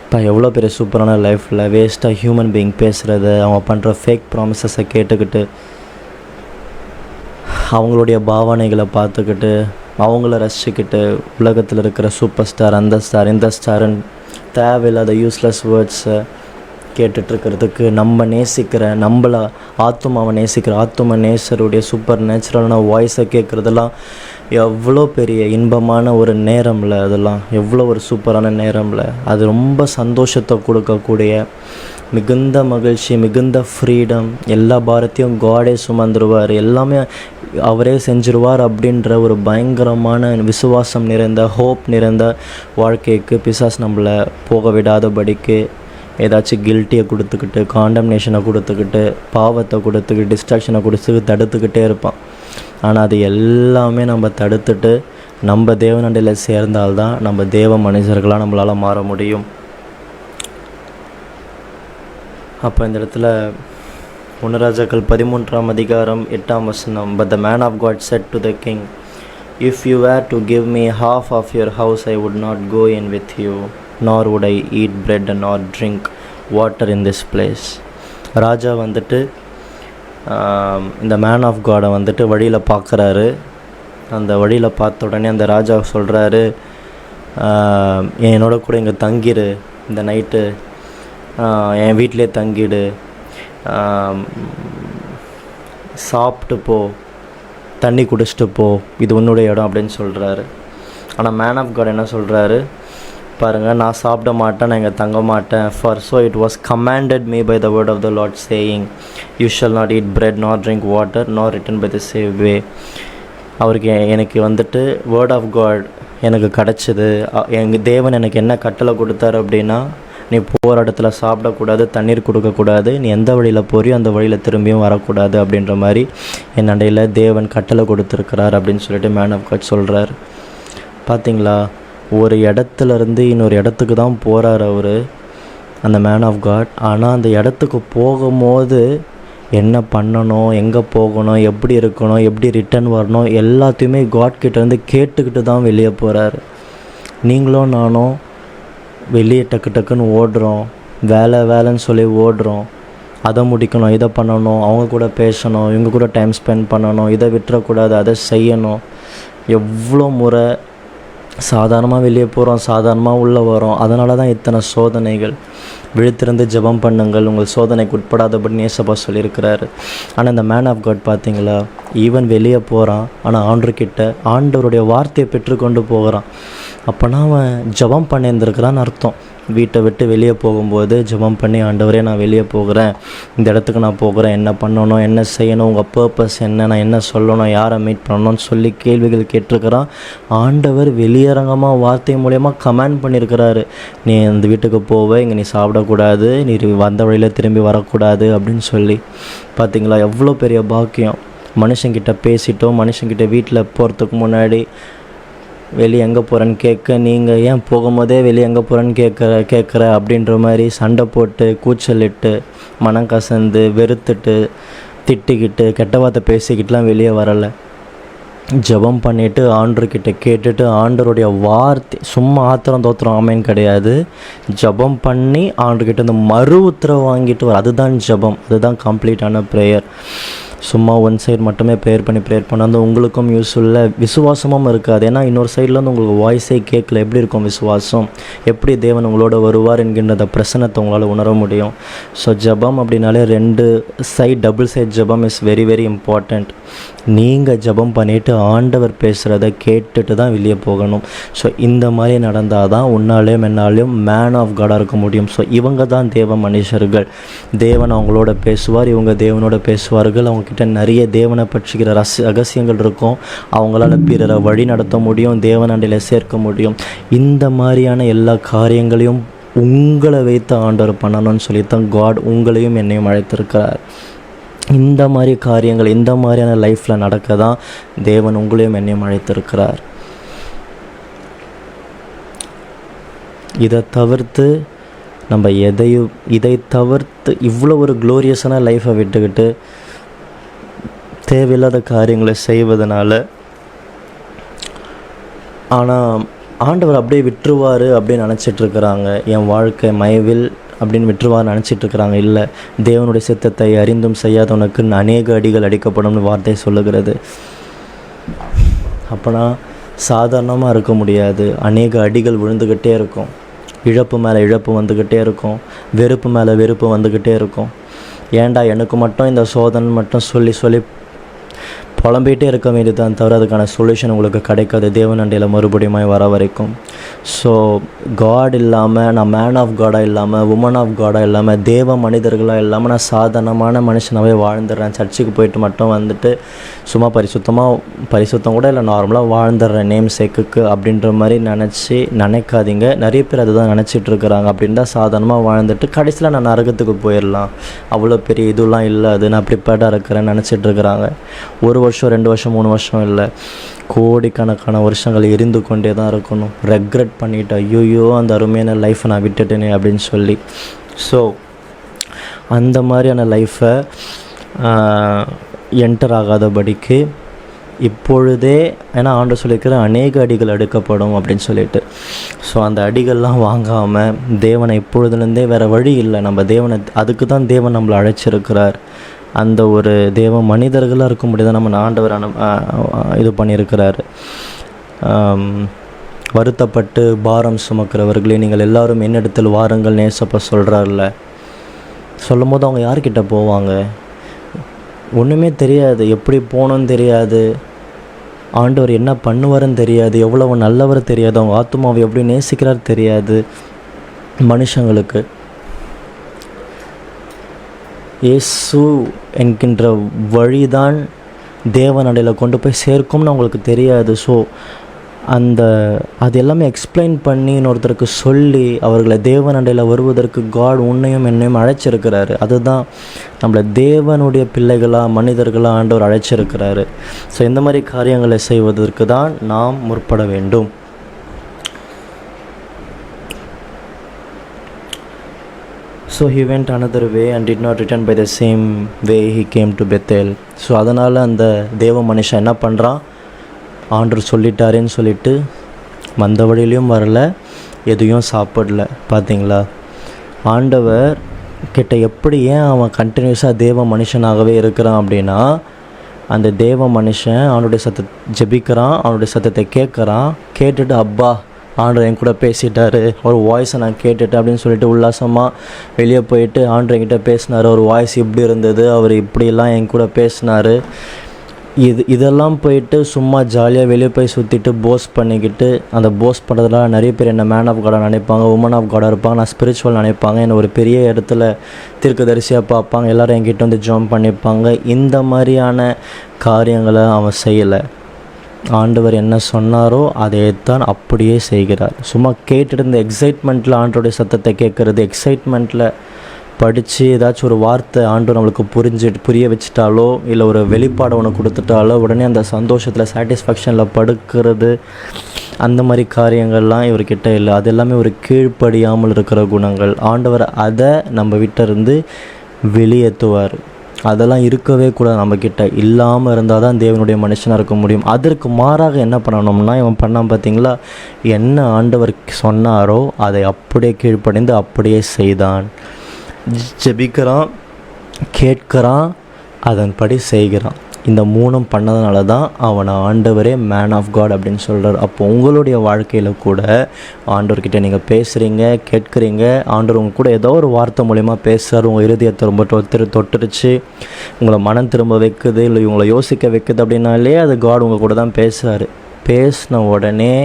இப்போ எவ்வளோ பெரிய சூப்பரான லைஃப்பில் வேஸ்ட்டாக ஹியூமன் பீயிங் பேசுகிறத, அவங்க பண்ணுற ஃபேக் ப்ராமிசஸை கேட்டுக்கிட்டு, அவங்களுடைய பாவனைகளை பார்த்துக்கிட்டு, அவங்கள ரசிச்சுக்கிட்டு, உலகத்தில் இருக்கிற சூப்பர் ஸ்டார், அந்த ஸ்டார், இந்த ஸ்டாருன்னு தேவையில்லாத யூஸ்லெஸ் வேர்ட்ஸை கேட்டுட்ருக்கிறதுக்கு நம்ம நேசிக்கிற, நம்மளை ஆத்துமாவை நேசிக்கிற ஆத்தும நேசருடைய சூப்பர் நேச்சுரலான வாய்ஸை கேட்குறதெல்லாம் எவ்வளோ பெரிய இன்பமான ஒரு நேரம்ல, அதெல்லாம் எவ்வளோ ஒரு சூப்பரான நேரம்ல. அது ரொம்ப சந்தோஷத்தை கொடுக்கக்கூடிய, மிகுந்த மகிழ்ச்சி, மிகுந்த ஃப்ரீடம், எல்லா பாரத்தையும் காடே சுமந்துருவார், எல்லாமே அவரே செஞ்சிருவார் அப்படின்ற ஒரு பயங்கரமான விசுவாசம் நிறைந்த, ஹோப் நிறைந்த வாழ்க்கைக்கு பிசாசு நம்மளை போக விடாதபடிக்கு ஏதாச்சும் கில்ட்டியை கொடுத்துக்கிட்டு, காண்டம்னேஷனை கொடுத்துக்கிட்டு, பாவத்தை கொடுத்துக்கிட்டு, டிஸ்ட்ராக்ஷனை கொடுத்துக்கிட்டு தடுத்துக்கிட்டே இருப்பான். ஆனால் அது எல்லாமே நம்ம தடுத்துட்டு நம்ம தேவனண்டையில் சேர்ந்தால்தான் நம்ம தேவ மனுஷர்களாக நம்மளால் மாற முடியும். அப்போ இந்த இடத்துல 1 ராஜாக்கள் 13ஆம் அதிகாரம் 8ஆம் வசனம். But the man of God said to the king, If you were to give me half of your house, I would not go in with you, nor would I eat bread nor drink water in this place. ராஜா வந்துட்டு இந்த மேன் ஆஃப் காடை வந்துட்டு வழியில் பார்க்குறாரு. அந்த வழியில் பார்த்த உடனே அந்த ராஜா சொல்கிறாரு, என்னோட கூட இங்கே தங்கிரு, இந்த நைட்டு என் வீட்டிலே தங்கிடு, சாப்பிட்டு போ, தண்ணி குடிச்சிட்டு போ, இது உன்னுடைய இடம் அப்படின்னு சொல்கிறாரு. ஆனால் மேன் ஆஃப் காட் என்ன சொல்கிறாரு பாருங்கள், நான் சாப்பிட மாட்டேன், நான் இங்கே தங்க மாட்டேன். For so it was commanded me by the word of the lord saying, you shall not eat bread not drink water not return by the same way. அவருக்கு எனக்கு வந்துட்டு வேர்ட் ஆஃப் காட் எனக்கு கிடச்சிது. எங்கள் தேவன் எனக்கு என்ன கட்டளை கொடுத்தாரு அப்படின்னா, நீ போகிற இடத்துல சாப்பிடக்கூடாது, தண்ணீர் கொடுக்கக்கூடாது, நீ எந்த வழியில் போறியோ அந்த வழியில் திரும்பியும் வரக்கூடாது அப்படின்ற மாதிரி என் அண்டையில் தேவன் கட்டளை கொடுத்துருக்கிறார் அப்படின்னு சொல்லிட்டு மேன் ஆஃப் காட் சொல்கிறார். பார்த்தீங்களா, ஒரு இடத்துலேருந்து இன்னொரு இடத்துக்கு தான் போகிறார் அவர், அந்த மேன் ஆஃப் காட். ஆனால் அந்த இடத்துக்கு போகும்போது என்ன பண்ணணும், எங்கே போகணும், எப்படி இருக்கணும், எப்படி ரிட்டர்ன் வரணும், எல்லாத்தையுமே காட்கிட்டேருந்து கேட்டுக்கிட்டு தான் வெளியே போகிறார். நீங்களும் நானும் வெளியே டக்கு டக்குன்னு ஓடுறோம், வேலைன்னு சொல்லி ஓடுறோம். அதை முடிக்கணும், இதை பண்ணணும், அவங்க கூட பேசணும், இவங்க கூட டைம் ஸ்பெண்ட் பண்ணணும், இதை விட்டுறக்கூடாது, அதை செய்யணும். எவ்வளோ முறை சாதாரணமாக வெளியே போகிறோம், சாதாரணமாக உள்ளே வரோம். அதனால தான் இத்தனை சோதனைகள். விழித்திருந்து ஜெபம் பண்ணுங்கள், உங்கள் சோதனைக்கு உட்படாதபடி ஏசப்பா சொல்லியிருக்கிறாரு. ஆனால் இந்த மேன் ஆஃப் காட் பார்த்தீங்களா, ஈவன் வெளியே போகிறான், ஆனால் ஆண்டவர்கிட்ட ஆண்டவருடைய வார்த்தையை பெற்றுக்கொண்டு போகிறான். அப்போனா அவன் ஜெபம் பண்ணியிருந்துருக்கிறான்னு அர்த்தம். வீட்டை விட்டு வெளியே போகும்போது ஜெபம் பண்ணி, ஆண்டவரே நான் வெளியே போகிறேன், இந்த இடத்துக்கு நான் போகிறேன், என்ன பண்ணணும், என்ன செய்யணும், உங்கள் பர்பஸ் என்ன, நான் என்ன சொல்லணும், யாரை மீட் பண்ணணும்னு சொல்லி கேள்விகள் கேட்டிருக்கிறான். ஆண்டவர் வெளியரங்கமாக வார்த்தை மூலயமா கமாண்ட் பண்ணியிருக்கிறாரு, நீ இந்த வீட்டுக்கு போவே, இங்கே நீ சாப்பிடக்கூடாது, நீ வந்த வழியில் திரும்பி வரக்கூடாது அப்படின்னு சொல்லி. பார்த்தீங்களா, எவ்வளோ பெரிய பாக்கியம். மனுஷங்கிட்ட பேசிட்டோம், மனுஷங்கிட்ட வீட்டில் போகிறதுக்கு முன்னாடி வெளியே எங்கே போகிறேன்னு கேட்க, நீங்கள் ஏன் போகும்போதே வெளியே எங்கே போகிறேன்னு கேட்குற அப்படின்ற மாதிரி சண்டை போட்டு, கூச்சலிட்டு, மனம் கசந்து, வெறுத்துட்டு, திட்டிக்கிட்டு, கெட்ட வார்த்தை பேசிக்கிட்டுலாம் வெளியே வரலை. ஜெபம் பண்ணிவிட்டு ஆண்டவர்கிட்ட கேட்டுட்டு, ஆண்டவருடைய வார்த்தை சும்மா ஆத்திரம் தோத்திரம் ஆமேன்னு கிடையாது, ஜெபம் பண்ணி ஆண்டவர்கிட்ட இந்த மறு உத்தரவு வாங்கிட்டு வர, அதுதான் ஜெபம், அதுதான் கம்ப்ளீட்டான ப்ரேயர். சும்மா ஒன் சைடு மட்டுமே ப்ரேயர் பண்ண வந்து உங்களுக்கும் யூஸ்ஃபுல்ல விசுவாசமும் இருக்காது. ஏன்னா இன்னொரு சைட்லேருந்து உங்களுக்கு வாய்ஸே கேட்கல. எப்படி இருக்கும் விசுவாசம், எப்படி தேவன் உங்களோட வருவார் என்கின்ற பிரசனத்தை உங்களால் உணர முடியும். ஸோ ஜெபம் அப்படின்னாலே 2 சைட், டபுள் சைட் ஜெபம் இஸ் வெரி வெரி இம்பார்ட்டண்ட். நீங்கள் ஜெபம் பண்ணிவிட்டு ஆண்டவர் பேசுகிறத கேட்டுட்டு தான் வெளியே போகணும். ஸோ இந்த மாதிரி நடந்தால் தான் உன்னாலேயும் என்னாலேயும் மேன் ஆஃப் காடாக இருக்க முடியும். ஸோ இவங்க தான் தேவ மனுஷர்கள். தேவன் அவங்களோட பேசுவார், இவங்க தேவனோட பேசுவார்கள். அவங்கக்கிட்ட நிறைய தேவனை பற்றிக்கிற ரகசியங்கள் இருக்கும். அவங்களால பிறரை வழி நடத்த முடியும், தேவனாண்டில் சேர்க்க முடியும். இந்த மாதிரியான எல்லா காரியங்களையும் உங்களை வைத்து ஆண்டவர் பண்ணணும்னு சொல்லித்தான் காட் உங்களையும் என்னையும் அழைத்திருக்கிறார். இந்த மாதிரி காரியங்கள், இந்த மாதிரியான லைஃப்பில் நடக்க தான் தேவன் உங்களையும் என்னையும் அழைத்திருக்கிறார். இதை தவிர்த்து நம்ம இதை தவிர்த்து இவ்வளோ ஒரு க்ளோரியஸான லைஃப்பை விட்டுக்கிட்டு தேவையில்லாத காரியங்களை செய்வதனால, ஆனால் ஆண்டவர் அப்படியே விட்டுருவார் அப்படின்னு நினச்சிட்ருக்கிறாங்க. என் வாழ்க்கை மைவில் அப்படின்னு விட்டுருவார் நினச்சிட்ருக்கிறாங்க. இல்லை, தேவனுடைய சித்தத்தை அறிந்தும் செய்யாதவனுக்கு அநேக அடிகள் அடிக்கப்படும்னு வார்த்தை சொல்லுகிறது. அப்போனா சாதாரணமாக இருக்க முடியாது. அநேக அடிகள் விழுந்துக்கிட்டே இருக்கும். இழப்பு மேலே இழப்பு வந்துக்கிட்டே இருக்கும். வெறுப்பு மேலே வெறுப்பு வந்துக்கிட்டே இருக்கும். ஏன்டா எனக்கு மட்டும் இந்த சோதனை மட்டும் சொல்லி புலம்பிகிட்டே இருக்க வேண்டியதான் தவிர அதுக்கான சொல்யூஷன் உங்களுக்கு கிடைக்காது தேவனண்டையில் மறுபடியும் வர வரைக்கும். ஸோ காட் இல்லாமல், நான் மேன் ஆஃப் காடாக இல்லாமல், உமன் ஆஃப் காடாக இல்லாமல், தேவ மனிதர்களாக இல்லாமல் நான் சாதாரணமான மனுஷனாகவே வாழ்ந்துடுறேன். சர்ச்சுக்கு போயிட்டு மட்டும் வந்துட்டு சும்மா பரிசுத்தம் கூட இல்லை, நார்மலாக வாழ்ந்துடுறேன் நேம் சேக்குக்கு அப்படின்ற மாதிரி நினைக்காதீங்க. நிறைய பேர் அதுதான் நினச்சிட்ருக்குறாங்க. அப்படின்னு தான் சாதாரணமாக வாழ்ந்துட்டு கடைசியில் நான் நரகத்துக்கு போயிடலாம், அவ்வளோ பெரிய இதுலாம் இல்லை, அது நான் ப்ரிப்பேர்டாக இருக்கிறேன்னு நினச்சிட்ருக்குறாங்க. 1 வருஷம் 2 வருஷம் 3 வருஷம் இல்லை, கோடிக்கணக்கான வருஷங்கள் எரிந்து கொண்டே தான் இருக்கணும். ரெக்ரெட் பண்ணிவிட்டு, ஐயோ அந்த அருமையான லைஃப்பை நான் விட்டுட்டேனே அப்படின்னு சொல்லி. ஸோ அந்த மாதிரியான லைஃப்பை என்டர் ஆகாதபடிக்கு இப்பொழுதே, ஏன்னா ஆண்டவர் சொல்லியிருக்கிற அநேக அடிகள் எடுக்கப்படும் அப்படின்னு சொல்லிட்டு. ஸோ அந்த அடிகள்லாம் வாங்காமல் தேவனை இப்பொழுதுலேருந்தே வேறு வழி இல்லை, நம்ம தேவனை, அதுக்கு தான் தேவன் நம்மளை அழைச்சிருக்கிறார். அந்த ஒரு தேவ மனிதர்களாக இருக்க முடியாது நம்ம ஆண்டவர் இது பண்ணியிருக்கிறாரு. வருத்தப்பட்டு பாரம் சுமக்கிறவர்களே நீங்கள் எல்லாரும் என்னிடத்தில் வாருங்கள் நேசப்பா சொல்கிறார்ல. சொல்லும் போது அவங்க யார்கிட்ட போவாங்க? ஒன்றுமே தெரியாது, எப்படி போகணுன்னு தெரியாது, ஆண்டவர் என்ன பண்ணுவாருன்னு தெரியாது, எவ்வளவு நல்லவர் தெரியாது, அவங்க ஆத்துமாவை எப்படி நேசிக்கிறார் தெரியாது. மனுஷங்களுக்கு இயேசு என்கின்ற வழிதான் தேவனடையில் கொண்டு போய் சேர்க்கும்னு அவங்களுக்கு தெரியாது. ஸோ அது எல்லாமே எக்ஸ்பிளைன் பண்ணி இன்னொருத்தருக்கு சொல்லி அவர்களை தேவனடையில் வருவதற்கு காட் உன்னையும் என்னையும் அழைச்சிருக்கிறாரு. அதுதான் நம்மளை தேவனுடைய பிள்ளைகளாக மனிதர்களாக ஆண்டவர் அழைச்சிருக்கிறாரு. ஸோ இந்த மாதிரி காரியங்களை செய்வதற்கு தான் நாம் முற்பட வேண்டும். So he went another way and did not return by the same way he came to Bethel. So அதனால் அந்த தேவ மனுஷன் என்ன பண்ணுறான்? ஆண்டவர் சொல்லிட்டாரேன்னு சொல்லிட்டு மந்த வழியிலையும் வரல, எதையும் சாப்பிடல. பார்த்தீங்களா? ஆண்டவர் கிட்ட எப்படி ஏன் அவன் கண்டினியூஸாக தேவ மனுஷனாகவே இருக்கிறான் அப்படின்னா, அந்த தேவ மனுஷன் அவனுடைய சத்தத்தை ஜெபிக்கிறான், அவனுடைய சத்தத்தை கேட்குறான், கேட்டுட்டு அப்பா ஆண்டவர் என் கூட பேசிட்டார், ஒரு வாய்ஸை நான் கேட்டுட்டேன் அப்படின்னு சொல்லிட்டு உல்லாசமாக வெளியே போயிட்டு ஆண்டவர் என்கிட்ட பேசினார், ஒரு வாய்ஸ் இப்படி இருந்தது, அவர் இப்படிலாம் என் கூட பேசினார். இதெல்லாம் போயிட்டு சும்மா ஜாலியாக வெளியே போய் சுற்றிட்டு போஸ் பண்ணிக்கிட்டு, அந்த போஸ் பண்ணுறதுனால நிறைய பேர் என்ன மேன் ஆஃப் காடாக நினைப்பாங்க, உமன் ஆஃப் காடாக இருப்பாங்க, நான் ஸ்பிரிச்சுவல் நினைப்பாங்க, என்னை ஒரு பெரிய இடத்துல தீர்க்கதரிசியாக பார்ப்பாங்க, எல்லோரும் என்கிட்ட வந்து ஜாம் பண்ணிப்பாங்க. இந்த மாதிரியான காரியங்களை அவன் செய்யலை. ஆண்டவர் என்ன சொன்னாரோ அதை தான் அப்படியே செய்கிறார். சும்மா கேட்டுட்டு இருந்த எக்ஸைட்மெண்ட்டில் ஆண்டவருடைய சத்தத்தை கேட்குறது, எக்ஸைட்மெண்ட்டில் படித்து ஏதாச்சும் ஒரு வார்த்தை ஆண்டவர் நம்மளுக்கு புரிய வச்சுட்டாலோ இல்லை ஒரு வெளிப்பாடு ஒன்று கொடுத்துட்டாலோ உடனே அந்த சந்தோஷத்தில் சாட்டிஸ்ஃபேக்ஷனில் படுக்கிறது, அந்த மாதிரி காரியங்கள்லாம் இவர்கிட்ட இல்லை. அது எல்லாமே ஒரு கீழ்ப்படியாமல் இருக்கிற குணங்கள். ஆண்டவர் அதை நம்ம விட்டிருந்து வெளியேற்றுவார். அதெல்லாம் இருக்கவே கூடாது. நம்மக்கிட்ட இல்லாமல் இருந்தால் தான் தேவனுடைய மனுஷனாக இருக்க முடியும். அதற்கு மாறாக என்ன பண்ணணும்னா, இவன் பண்ணான் பார்த்தீங்களா, என்ன ஆண்டவர் சொன்னாரோ அதை அப்படியே கீழ்ப்படிந்து அப்படியே செய்தான். ஜெபிக்கிறான், கேட்குறான், அதன்படி செய்கிறான். இந்த மூணும் பண்ணதுனால தான் அவனை ஆண்டவரே மேன் ஆஃப் காட் அப்படின்னு சொல்கிறார். அப்போ உங்களுடைய வாழ்க்கையில் கூட ஆண்டவர்கிட்ட நீங்கள் பேசுகிறீங்க, கேட்குறீங்க, ஆண்டவர் உங்கள் கூட ஏதோ ஒரு வார்த்தை மூலயமா பேசுகிறார், உங்கள் இருதயத்தை ரொம்ப தொட்டுருச்சு, உங்களை மனம் திரும்ப வைக்குது, இல்லை உங்களை யோசிக்க வைக்குது அப்படின்னாலே அது காட் உங்கள் கூட தான் பேசுகிறாரு. பேசின உடனே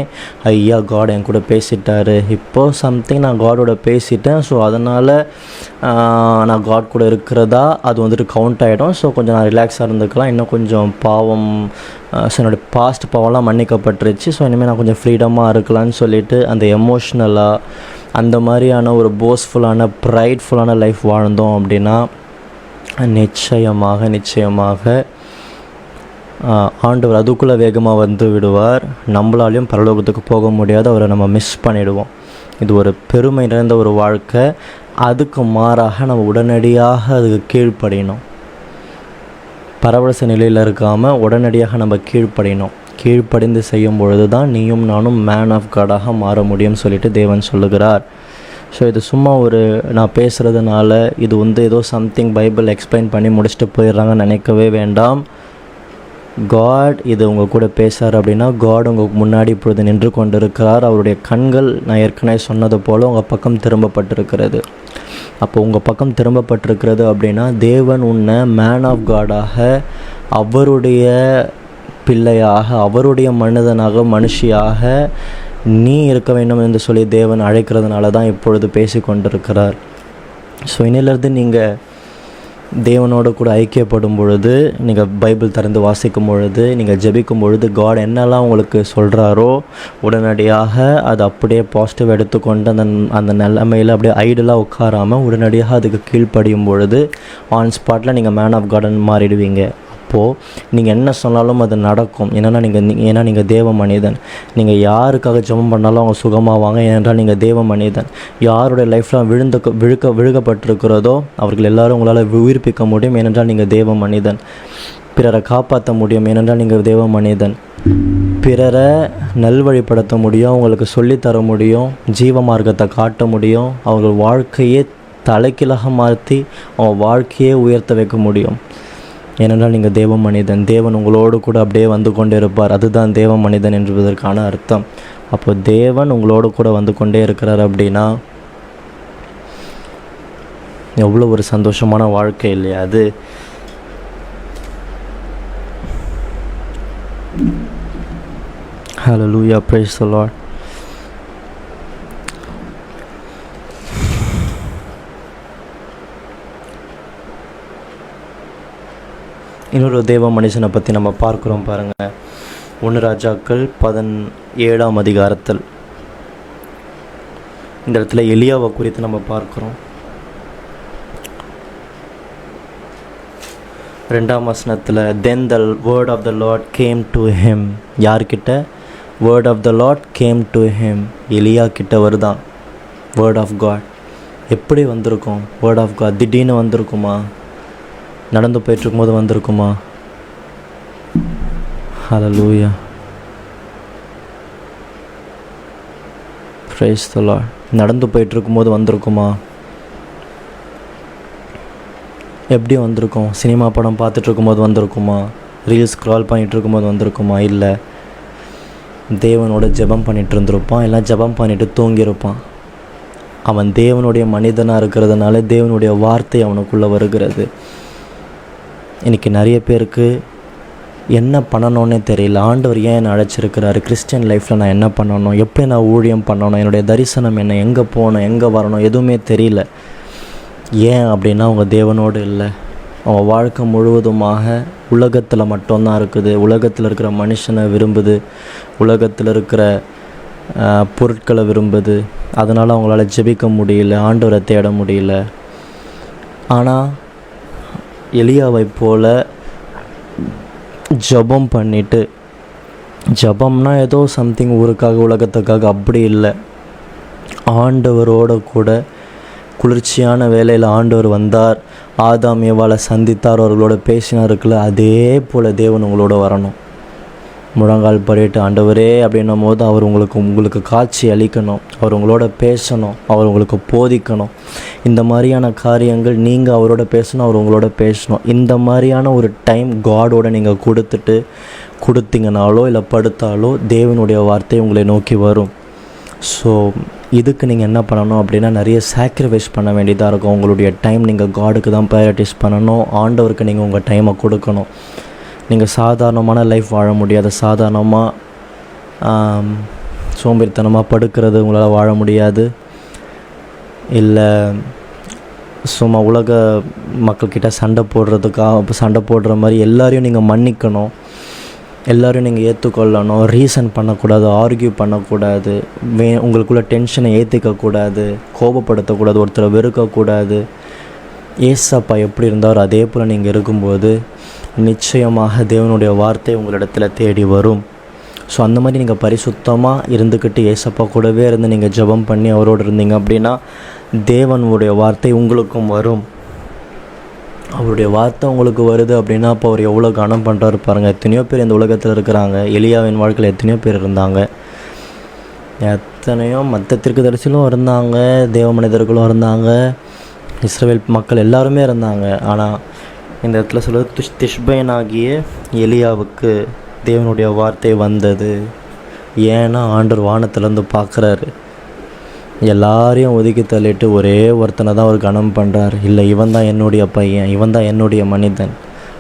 ஐயா காட் என் கூட பேசிட்டாரு, இப்போது சம்திங் நான் காடோட பேசிட்டேன், ஸோ அதனால் நான் காட் கூட இருக்கிறதா அது வந்துட்டு கவுண்ட் ஆகிடும். ஸோ கொஞ்சம் நான் ரிலாக்ஸாக இருந்துக்கலாம், இன்னும் கொஞ்சம் பாவம், ஸோ என்னோடய பாஸ்ட் பாவம்லாம் மன்னிக்கப்பட்டுருச்சு, ஸோ இனிமேல் நான் கொஞ்சம் ஃப்ரீடமாக இருக்கலான்னு சொல்லிட்டு அந்த எமோஷ்னலாக அந்த மாதிரியான ஒரு போஸ்ஃபுல்லான ப்ரைட்ஃபுல்லான லைஃப் வாழ்ந்தோம் அப்படின்னா நிச்சயமாக ஆண்டவர் அதுக்குள்ளே வேகமாக வந்து விடுவார். நம்மளாலையும் பரலோகத்துக்கு போக முடியாது, அவரை நம்ம மிஸ் பண்ணிவிடுவோம். இது ஒரு பெருமை நிறைந்த ஒரு வாழ்க்கை. அதுக்கு மாறாக நம்ம உடனடியாக அதுக்கு கீழ்ப்படியணும். பரவச நிலையில் இருக்காமல் உடனடியாக நம்ம கீழ்ப்படியணும். கீழ்ப்படிந்து செய்யும் பொழுது தான் நீயும் நானும் மேன் ஆஃப் காடாக மாற முடியும்னு சொல்லிட்டு தேவன் சொல்லுகிறார். ஸோ இது சும்மா நான் பேசுகிறதுனால இது ஏதோ சம்திங் பைபிள் எக்ஸ்பிளைன் பண்ணி முடிச்சுட்டு போயிடுறாங்கன்னு நினைக்கவே வேண்டாம். காட் இது உங்கள் கூட பேசுகிறார் அப்படின்னா காட் உங்கள் முன்னாடி இப்பொழுது நின்று கொண்டு இருக்கிறார். அவருடைய கண்கள் நான் ஏற்கனவே சொன்னது போல் உங்கள் பக்கம் திரும்பப்பட்டிருக்கிறது. அப்போ உங்கள் பக்கம் திரும்பப்பட்டிருக்கிறது அப்படின்னா தேவன் உன்னை மேன் ஆஃப் காடாக, அவருடைய பிள்ளையாக, அவருடைய மனுஷியாக நீ இருக்க வேண்டும் என்று சொல்லி தேவன் அழைக்கிறதுனால தான் இப்பொழுது பேசி கொண்டிருக்கிறார். ஸோ இன்னிலிருந்து நீங்கள் தேவனோடு கூட ஐக்கியப்படும் பொழுது, நீங்கள் பைபிள் திறந்து வாசிக்கும் பொழுது, நீங்கள் ஜெபிக்கும் பொழுது காட் என்னெல்லாம் உங்களுக்கு சொல்கிறாரோ உடனடியாக அது அப்படியே பாசிட்டிவ் எடுத்துக்கொண்டு அந்த நிலைமையில் அப்படியே ஐடலாக உட்காராமல் உடனடியாக அதுக்கு கீழ்ப்படியும் பொழுது ஆன் ஸ்பாட்டில் நீங்கள் மேன் ஆஃப் காடன் மாறிடுவீங்க. அப்போது நீங்கள் என்ன சொன்னாலும் அது நடக்கும். ஏன்னா நீங்கள் தேவ மனிதன். நீங்கள் யாருக்காக ஜெபம் பண்ணாலும் அவங்க சுகமாவாங்க. ஏனென்றால் நீங்கள் தேவ மனிதன். யாருடைய லைஃப்பில் விழுகப்பட்டிருக்கிறதோ அவர்கள் எல்லாரும் உங்களால் உயிர்ப்பிக்க முடியும். ஏனென்றால் நீங்கள் தேவ மனிதன். பிறரை காப்பாற்ற முடியும். ஏனென்றால் நீங்கள் தேவ மனிதன். பிறரை நல்வழிப்படுத்த முடியும், அவங்களுக்கு சொல்லித்தர முடியும், ஜீவ மார்க்கத்தை காட்ட முடியும், அவர்கள் வாழ்க்கையே தலைக்கீழாக மாற்றி அவங்க வாழ்க்கையே உயர்த்த வைக்க முடியும். ஏனென்றால் நீங்கள் தேவ மனிதன். தேவன் உங்களோடு கூட அப்படியே வந்து கொண்டே இருப்பார். அதுதான் தேவ மனிதன் என்பதற்கான அர்த்தம். அப்போ தேவன் உங்களோட கூட வந்து கொண்டே இருக்கிறார் அப்படின்னா எவ்வளோ ஒரு சந்தோஷமான வாழ்க்கை இல்லையா அது. Hallelujah, praise the Lord. இன்னொரு தேவ மனுஷனை பற்றி நம்ம பார்க்குறோம் பாருங்கள். 1 ராஜாக்கள் 17ஆம் அதிகாரத்தில் இந்த இடத்துல எலியாவை குறித்து நம்ம பார்க்குறோம். 2ஆம் வசனத்தில் then the word of the Lord came to him. யார்கிட்ட? word of the Lord came to him. எலியா கிட்ட வருதான் word of God. எப்படி வந்திருக்கும் word of God? திடீர்னு வந்திருக்குமா? நடந்து போயிட்டுருக்கும் போது வந்திருக்குமா? ஹல்லேலூயா, பிரைஸ் தி லார்ட். நடந்து போயிட்டுருக்கும் போது வந்திருக்குமா? எப்படி வந்திருக்கும்? சினிமா படம் பார்த்துட்டு இருக்கும்போது வந்திருக்குமா? ரீல்ஸ் ஸ்க்ரால் பண்ணிகிட்டு இருக்கும்போது வந்திருக்குமா? இல்லை, தேவனோட ஜெபம் பண்ணிகிட்டு இருந்திருப்பான், இல்லை ஜெபம் பண்ணிவிட்டு தூங்கியிருப்பான். அவன் தேவனுடைய மனிதனாக இருக்கிறதுனால தேவனுடைய வார்த்தை அவனுக்குள்ளே வருகிறது. இன்றைக்கி நிறைய பேருக்கு என்ன பண்ணணுன்னே தெரியல. ஆண்டவர் ஏன் என்னை அழைச்சிருக்கிறாரு? கிறிஸ்டியன் லைஃப்பில் நான் என்ன பண்ணணும்? எப்படி நான் ஊழியம் பண்ணணும்? என்னுடைய தரிசனம் என்ன? எங்கே போகணும்? எங்கே வரணும்? எதுவுமே தெரியல. ஏன் அப்படின்னா அவங்க தேவனோடு இல்லை. அவங்க வாழ்க்கை முழுவதுமாக உலகத்தில் மட்டும்தான் இருக்குது. உலகத்தில் இருக்கிற மனுஷனை விரும்புது, உலகத்தில் இருக்கிற பொருட்களை விரும்புது. அதனால் அவங்களால ஜெபிக்க முடியல, ஆண்டவரை தேட முடியல. ஆனால் எலியாவை போல் ஜெபம் பண்ணிவிட்டு, ஜெபம்னா ஏதோ சம்திங் ஊருக்காக உலகத்துக்காக அப்படி இல்லை, ஆண்டவரோட கூட குளிர்ச்சியான வேலையில் ஆண்டவர் வந்தார், ஆதாம் ஏவாளை சந்தித்தார், அவர்களோட பேசினார் இருக்குல்ல, அதே போல் தேவன் உங்களோட வரணும். முழங்கால் படிட்டு ஆண்டவரே அப்படின்னும் போது அவர் உங்களுக்கு காட்சி அளிக்கணும், அவர் உங்களோட பேசணும், அவர் உங்களுக்கு போதிக்கணும். இந்த மாதிரியான காரியங்கள் நீங்கள் அவரோட பேசணும், அவர் உங்களோட பேசணும். இந்த மாதிரியான ஒரு டைம் காடோட நீங்கள் கொடுத்தீங்கனாலோ இல்லை படுத்தாலோ தேவனுடைய வார்த்தை உங்களை நோக்கி வரும். ஸோ இதுக்கு நீங்கள் என்ன பண்ணணும் அப்படின்னா நிறைய சாக்ரிஃபைஸ் பண்ண வேண்டியதாக இருக்கும். உங்களுடைய டைம் நீங்கள் காடுக்கு தான் ப்ரையாரிட்டிஸ் பண்ணணும். ஆண்டவருக்கு நீங்கள் உங்கள் டைமை கொடுக்கணும். நீங்கள் சாதாரணமான லைஃப் வாழ முடியாது. சாதாரணமாக சோம்பேறித்தனமாக படுக்கிறது உங்களால் வாழ முடியாது. இல்லை சும்மா உலக மக்கள்கிட்ட சண்டை போடுற மாதிரி எல்லாரையும் நீங்கள் மன்னிக்கணும், எல்லோரையும் நீங்கள் ஏற்றுக்கொள்ளணும், ரீசன் பண்ணக்கூடாது, ஆர்கியூ பண்ணக்கூடாது, உங்களுக்குள்ள டென்ஷனை ஏற்றிக்கக்கூடாது, கோபப்படுத்தக்கூடாது, ஒருத்தரை வெறுக்கக்கூடாது. ஏசப்பா எப்படி இருந்தாரோ அதே போல் நீங்கள் இருக்கும்போது நிச்சயமாக தேவனுடைய வார்த்தை உங்களிடத்தில் தேடி வரும். ஸோ அந்த மாதிரி நீங்கள் பரிசுத்தமாக இருந்துக்கிட்டு ஏசப்பா கூடவே இருந்து நீங்கள் ஜெபம் பண்ணி அவரோடு இருந்தீங்க அப்படின்னா தேவனுடைய வார்த்தை உங்களுக்கும் வரும். அவருடைய வார்த்தை உங்களுக்கு வருது அப்படின்னா அப்போ அவர் எவ்வளோ கனம் பண்ணுறாரு பாருங்கள். எத்தனையோ பேர் இந்த உலகத்தில் இருக்கிறாங்க. எலியாவின் வாழ்க்கையில் எத்தனையோ பேர் இருந்தாங்க, எத்தனையோ மற்ற தீர்க்கதரிசிகளும் இருந்தாங்க, தேவ மனிதர்களும் இருந்தாங்க, இஸ்ரவேல் மக்கள் எல்லாருமே இருந்தாங்க. ஆனால் இந்த இடத்துல சொல்கிறது திஷ்பையனாகிய எலியாவுக்கு தேவனுடைய வார்த்தை வந்தது. ஏன்னா ஆண்டவர் வானத்திலேருந்து பார்க்குறாரு, எல்லாரையும் ஒதுக்கி தள்ளிட்டு ஒரே ஒருத்தனை தான் அவர் கனம் பண்ணுறார். இல்லை, இவன் தான் என்னுடைய பையன், இவன் தான் என்னுடைய மனிதன்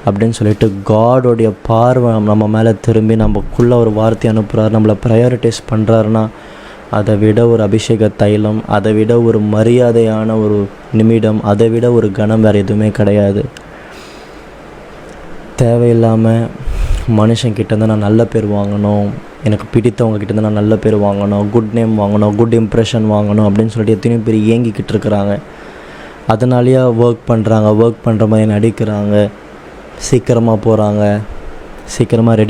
அப்படின்னு சொல்லிட்டு காடோடைய பார்வை நம்ம மேலே திரும்பி நமக்குள்ளே ஒரு வார்த்தை அனுப்புகிறார், நம்மளை ப்ரையாரிட்டைஸ் பண்ணுறாருன்னா அதை விட ஒரு அபிஷேக தைலம், அதை விட ஒரு மரியாதையான ஒரு நிமிடம், அதை விட ஒரு கணம் வேறு எதுவுமே கிடையாது. தேவையில்லாமல் மனுஷங்கிட்டேருந்து நான் நல்ல பேர் வாங்கணும், எனக்கு பிடித்தவங்ககிட்டேருந்து நான் நல்ல பேர் வாங்கணும், குட் நேம் வாங்கணும், குட் இம்ப்ரெஷன் வாங்கணும் அப்படின்னு சொல்லிட்டு எத்தனையோ பேர் ஏங்கிக்கிட்டு இருக்கிறாங்க. அதனாலேயே ஒர்க் பண்ணுற மாதிரி நடிக்கிறாங்க, சீக்கிரமாக போகிறாங்க, சீக்கிரமாக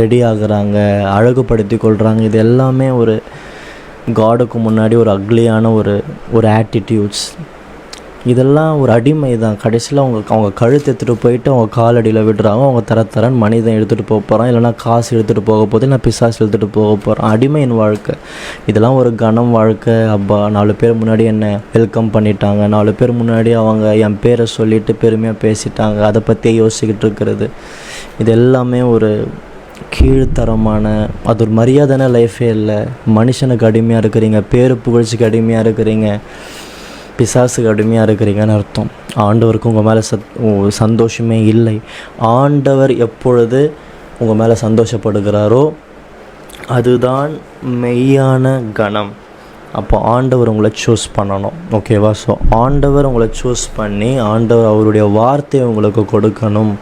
ரெடி ஆகுறாங்க, அழகுபடுத்தி கொள்கிறாங்க. இது எல்லாமே ஒரு காடுக்கு முன்னாடி ஒரு அக்லியான ஒரு ஆட்டிடியூட்ஸ். இதெல்லாம் ஒரு அடிமை தான். கடைசியில் அவங்க கழுத்து எடுத்துகிட்டு போயிட்டு அவங்க காலடியில் விடுறாங்க. அவங்க தரன்னு மனிதன் எடுத்துகிட்டு போக போகிறான், இல்லைனா காசு எடுத்துகிட்டு போக போகுது, இல்லை பிசாசு எடுத்துகிட்டு போக போகிறான். அடிமையின் வாழ்க்கை இதெல்லாம். ஒரு கனம் வாழ்க்கை. அப்பா 4 பேர் முன்னாடி என்னை வெல்கம் பண்ணிட்டாங்க, 4 பேர் முன்னாடி அவங்க என் பேரை சொல்லிவிட்டு பெருமையாக பேசிட்டாங்க, அதை பற்றியே யோசிக்கிட்டு இருக்கிறது. இது எல்லாமே ஒரு கீழ்த்தரமான, அது ஒரு மரியாதையான லைஃபே இல்லை. மனுஷனுக்கு அடிமையாக இருக்கிறீங்க, பேரு புகழ்ச்சிக்கு அடிமையாக இருக்கிறீங்க, பிசாசுக்கு அடிமையாக இருக்கிறீங்கன்னு அர்த்தம். ஆண்டவருக்கு உங்கள் மேலே சந்தோஷமே இல்லை. ஆண்டவர் எப்பொழுது உங்கள் மேலே சந்தோஷப்படுகிறாரோ அதுதான் மெய்யான கணம். அப்போ ஆண்டவர் உங்களை சூஸ் பண்ணணும், ஓகேவா? ஸோ ஆண்டவர் உங்களை சூஸ் பண்ணி ஆண்டவர் அவருடைய வார்த்தையை உங்களுக்கு கொடுக்கணும்.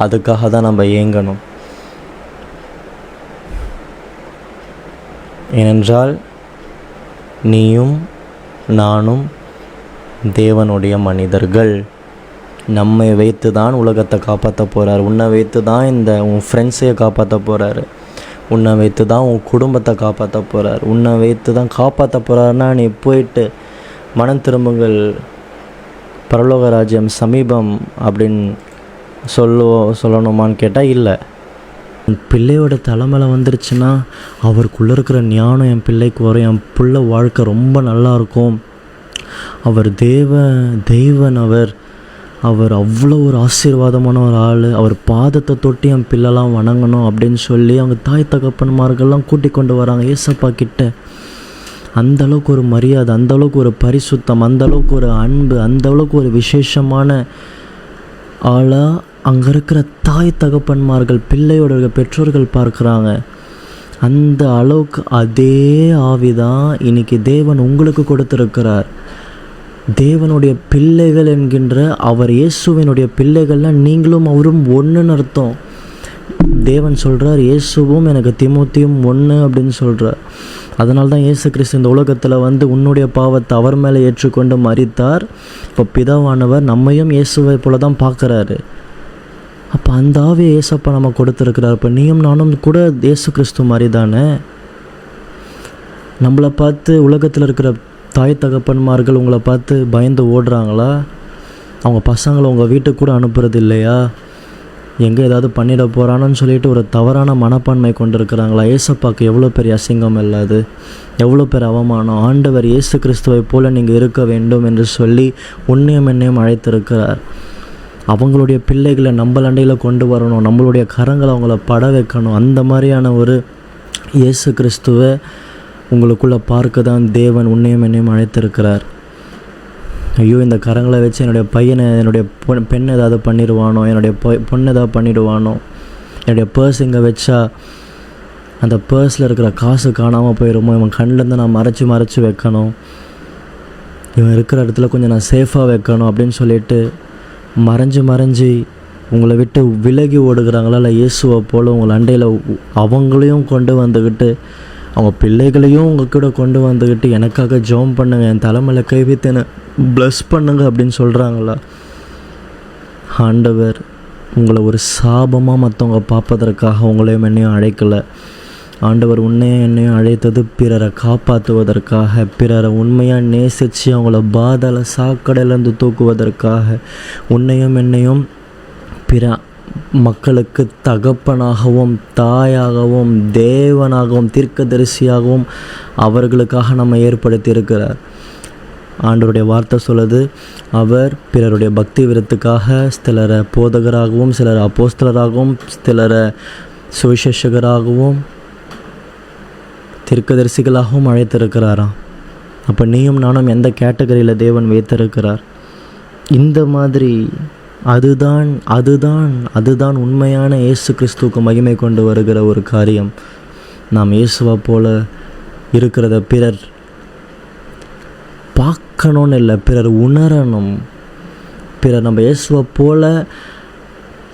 அதுக்காக தான் நம்ம ஏங்கணும். ஏனென்றால் நீயும் நானும் தேவனுடைய மனிதர்கள். நம்மை வைத்து தான் உலகத்தை காப்பாற்ற போகிறார். உன்னை வைத்து தான் உன் ஃப்ரெண்ட்ஸையை காப்பாற்ற போகிறாரு. உன்னை வைத்து தான் உன் குடும்பத்தை காப்பாற்ற போகிறார். உன்னை வைத்து தான் காப்பாற்ற போகிறாருன்னா நீ போயிட்டு மனம் திரும்புங்கள், பரலோக ராஜ்யம் சமீபம் அப்படின்னு சொல்லணுமான்னு கேட்டால் இல்லை. என் பிள்ளையோட தலைமையில் வந்துருச்சுன்னா அவருக்குள்ளே இருக்கிற ஞானம் என் பிள்ளைக்கு வரும். என் பிள்ளை வாழ்க்கை ரொம்ப நல்லாயிருக்கும். அவர் தெய்வன். அவர் அவ்வளோ ஒரு ஆசீர்வாதமான ஒரு ஆள். அவர் பாதத்தை தொட்டி என் பிள்ளைலாம் வணங்கணும் அப்படின்னு சொல்லி அவங்க தாய் தகப்பன்மார்கள்லாம் கூட்டி கொண்டு வராங்க ஏசப்பா கிட்ட. அந்தளவுக்கு ஒரு மரியாதை, அந்தளவுக்கு ஒரு பரிசுத்தம், அந்தளவுக்கு ஒரு அன்பு, அந்தளவுக்கு ஒரு விசேஷமான ஆளாக அங்கே இருக்கிற தாய் தகப்பன்மார்கள் பிள்ளையோட பெற்றோர்கள் பார்க்குறாங்க. அந்த அளவுக்கு அதே ஆவிதான் இன்றைக்கி தேவன் உங்களுக்கு கொடுத்துருக்கிறார். தேவனுடைய பிள்ளைகள் என்கின்ற அவர் இயேசுவினுடைய பிள்ளைகள்லாம் நீங்களும் அவரும் ஒன்றுன்னு அர்த்தம். தேவன் சொல்கிறார், இயேசுவும் எனக்கு தீமோத்தேயும் ஒன்று அப்படின்னு சொல்கிறார். அதனால தான் இயேசு கிறிஸ்து இந்த உலகத்தில் வந்து உன்னுடைய பாவத்தை அவர் மேலே ஏற்றுக்கொண்டு மரித்தார். இப்போ பிதாவானவர் நம்மையும் இயேசுவை போல தான் பார்க்குறாரு. அப்போ அந்த ஆவியை இயேசப்பா நம்ம கொடுத்துருக்கிறார். இப்போ நீயும் நானும் கூட இயேசு கிறிஸ்து மாதிரி தானே. நம்மளை பார்த்து உலகத்தில் இருக்கிற தாய் தகப்பன்மார்கள் உங்களை பார்த்து பயந்து ஓடுறாங்களா? அவங்க பசங்களை உங்கள் வீட்டுக்கு கூட அனுப்புறது இல்லையா? எங்கே ஏதாவது பண்ணிட போகிறானோன்னு சொல்லிட்டு ஒரு தவறான மனப்பான்மை கொண்டு இருக்கிறாங்களா? ஏசப்பாக்கு எவ்வளோ பெரிய அசிங்கம் இல்லாது, எவ்வளோ பெரிய அவமானம். ஆண்டவர் இயேசு கிறிஸ்துவை போல நீங்கள் இருக்க வேண்டும் என்று சொல்லி உன்னையும் என்னையும் அழைத்திருக்கிறார். அவங்களுடைய பிள்ளைகளை நம்மளண்டையில் கொண்டு வரணும், நம்மளுடைய கரங்களை அவங்கள பட வைக்கணும். அந்த மாதிரியான ஒரு இயேசு கிறிஸ்துவை உங்களுக்குள்ளே பார்க்க தான் தேவன் உன்னையும் என்னையும் அழைத்திருக்கிறார். ஐயோ, இந்த கரங்களை வச்சு என்னுடைய பையனை, என்னுடைய பெண் ஏதாவது பண்ணிடுவானோ, என்னுடைய பொண்ணு ஏதாவது பண்ணிடுவானோ, என்னுடைய பர்ஸ் இங்கே வச்சா அந்த பர்ஸில் இருக்கிற காசு காணாமல் போயிடுமோ, இவன் கண்ணிலேருந்து நான் மறைச்சி வைக்கணும், இவன் இருக்கிற இடத்துல கொஞ்சம் நான் சேஃபாக வைக்கணும் அப்படின்னு சொல்லிட்டு மறைஞ்சி உங்களை விட்டு விலகி ஓடுகிறாங்களா? இல்லை இயேசுவை போல் உங்களை அண்டையில் அவங்களையும் கொண்டு வந்துக்கிட்டு அவங்க பிள்ளைகளையும் உங்கள் கூட கொண்டு வந்துக்கிட்டு எனக்காக ஜெபம் பண்ணுங்கள், என் தலைமையில் கை வைத்து என்னை ப்ளஸ் பண்ணுங்க அப்படின்னு சொல்கிறாங்களா? ஆண்டவர் உங்களை ஒரு சாபமாக மற்றவங்க பார்ப்பதற்காக உங்களையும் என்னையும் அழைக்கலை. ஆண்டவர் உன்னையும் என்னையும் அழைத்தது பிறரை காப்பாற்றுவதற்காக, பிறரை உண்மையாக நேசித்து அவங்கள பாதாள சாக்கடையிலேருந்து தூக்குவதற்காக. உன்னையும் என்னையும் பிற மக்களுக்கு தகப்பனாகவும் தாயாகவும் தேவனாகவும் தீர்க்கதரிசியாகவும் அவர்களுக்காக நம்ம ஏற்படுத்தி இருக்கிறார். ஆண்டவருடைய வார்த்தை சொல்லுது, அவர் பிறருடைய பக்தி விருத்துக்காக சிலரை போதகராகவும், சிலரை அப்போஸ்தலராகவும், சிலரை சுவிசேஷகராகவும், தீர்க்கதரிசிகளாகவும் அழைத்திருக்கிறாராம். அப்போ நீயும் நானும் எந்த கேட்டகரியில் தேவன் வைத்திருக்கிறார்? இந்த மாதிரி அதுதான் உண்மையான இயேசு கிறிஸ்துவுக்கு மகிமை கொண்டு வருகிற ஒரு காரியம். நாம் இயேசுவை போல இருக்கிறத பிறர் பார்க்கணுன்னு இல்லை, பிறர் உணரணும். பிறர் நம்ம இயேசுவை போல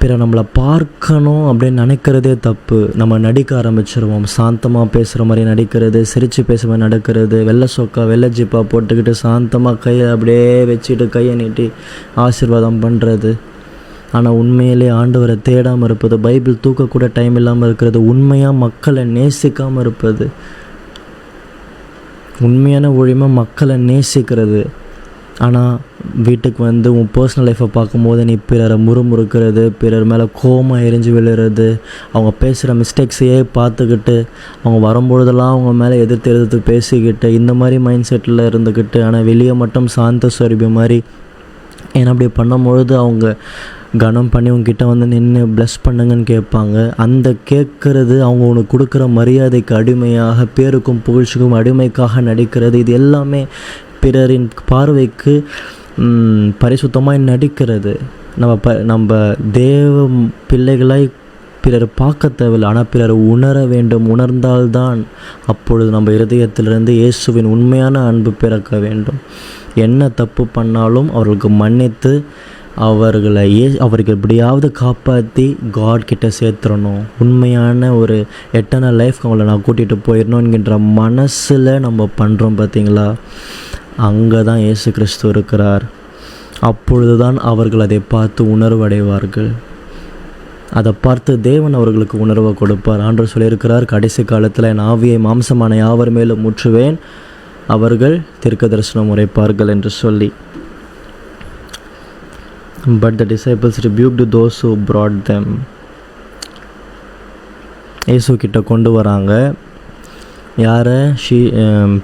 பிறர் நம்மளை பார்க்கணும் அப்படின்னு நினைக்கிறதே தப்பு. நம்ம நடிக்க ஆரம்பிச்சிருவோம். சாந்தமாக பேசுகிற மாதிரி நடிக்கிறது, சிரித்து பேசுகிற மாதிரி நடக்கிறது, வெள்ளை சொக்கா வெள்ளை ஜிப்பாக போட்டுக்கிட்டு சாந்தமாக கையை அப்படியே வச்சுட்டு கையை நீட்டி ஆசீர்வாதம் பண்ணுறது. ஆனால் உண்மையிலே ஆண்டவரை தேடாமல் இருப்பது, பைபிள் தூக்கக்கூட டைம் இல்லாமல் இருக்கிறது, உண்மையாக மக்களை நேசிக்காமல் இருப்பது. உண்மையான ஊழியமா மக்களை நேசிக்கிறது. ஆனால் வீட்டுக்கு வந்து உன் பர்சனல் லைஃப்பை பார்க்கும்போது நீ பிறரை முறுமுறுக்கிறது, பிறர் மேலே கோபமாக எரிஞ்சு விழுறது, அவங்க பேசுகிற மிஸ்டேக்ஸையே பார்த்துக்கிட்டு, அவங்க வரும்பொழுதெல்லாம் அவங்க மேலே எதிர்த்து பேசிக்கிட்டு, இந்த மாதிரி மைண்ட் செட்டில் இருந்துக்கிட்டு, ஆனால் வெளியே மட்டும் சாந்த சொரூபி மாதிரி. ஏன்னா அப்படி பண்ணும்பொழுது அவங்க கனம் பண்ணி உங்ககிட்ட வந்து நின்று ப்ளஸ் பண்ணுங்கன்னு கேட்பாங்க. அந்த கேட்குறது அவங்க உனக்கு கொடுக்குற மரியாதைக்கு அடிமையாக, பேருக்கும் புகழ்ச்சிக்கும் அடிமைக்காக நடிக்கிறது, இது எல்லாமே பிறரின் பார்வைக்கு பரிசுத்தமாக நடிக்கிறது. நம்ம தேவ பிள்ளைகளாய் பிறர் பார்க்க தேவையில்லை, ஆனால் பிறர் உணர வேண்டும். உணர்ந்தால்தான் அப்பொழுது நம்ம இருதயத்திலிருந்து இயேசுவின் உண்மையான அன்பு பிறக்க வேண்டும். என்ன தப்பு பண்ணாலும் அவர்களுக்கு மன்னித்து அவர்கள் எப்படியாவது காப்பாற்றி காட் கிட்ட சேர்த்துடணும். உண்மையான ஒரு எட்டர்னல் லைஃப் அவங்கள நான் கூட்டிகிட்டு போயிடணும் என்கின்ற மனசில் நம்ம பண்ணுறோம் பார்த்தீங்களா? அங்கே தான் இயேசு கிறிஸ்து இருக்கிறார். அப்பொழுது தான் அவர்கள் அதை பார்த்து உணர்வடைவார்கள். அதை பார்த்து தேவன் அவர்களுக்கு உணர்வை கொடுப்பார். ஆண்டவர் சொல்லியிருக்கிறார், கடைசி காலத்தில் என் ஆவியை மாம்சமான யாவர் மேலும் ஊற்றுவேன், அவர்கள் தீர்க்க தரிசனம் உரைப்பார்கள் என்று சொல்லி. But the disciples rebuked those who brought them. இயேசு கிட்ட கொண்டு வராங்க. யாரை?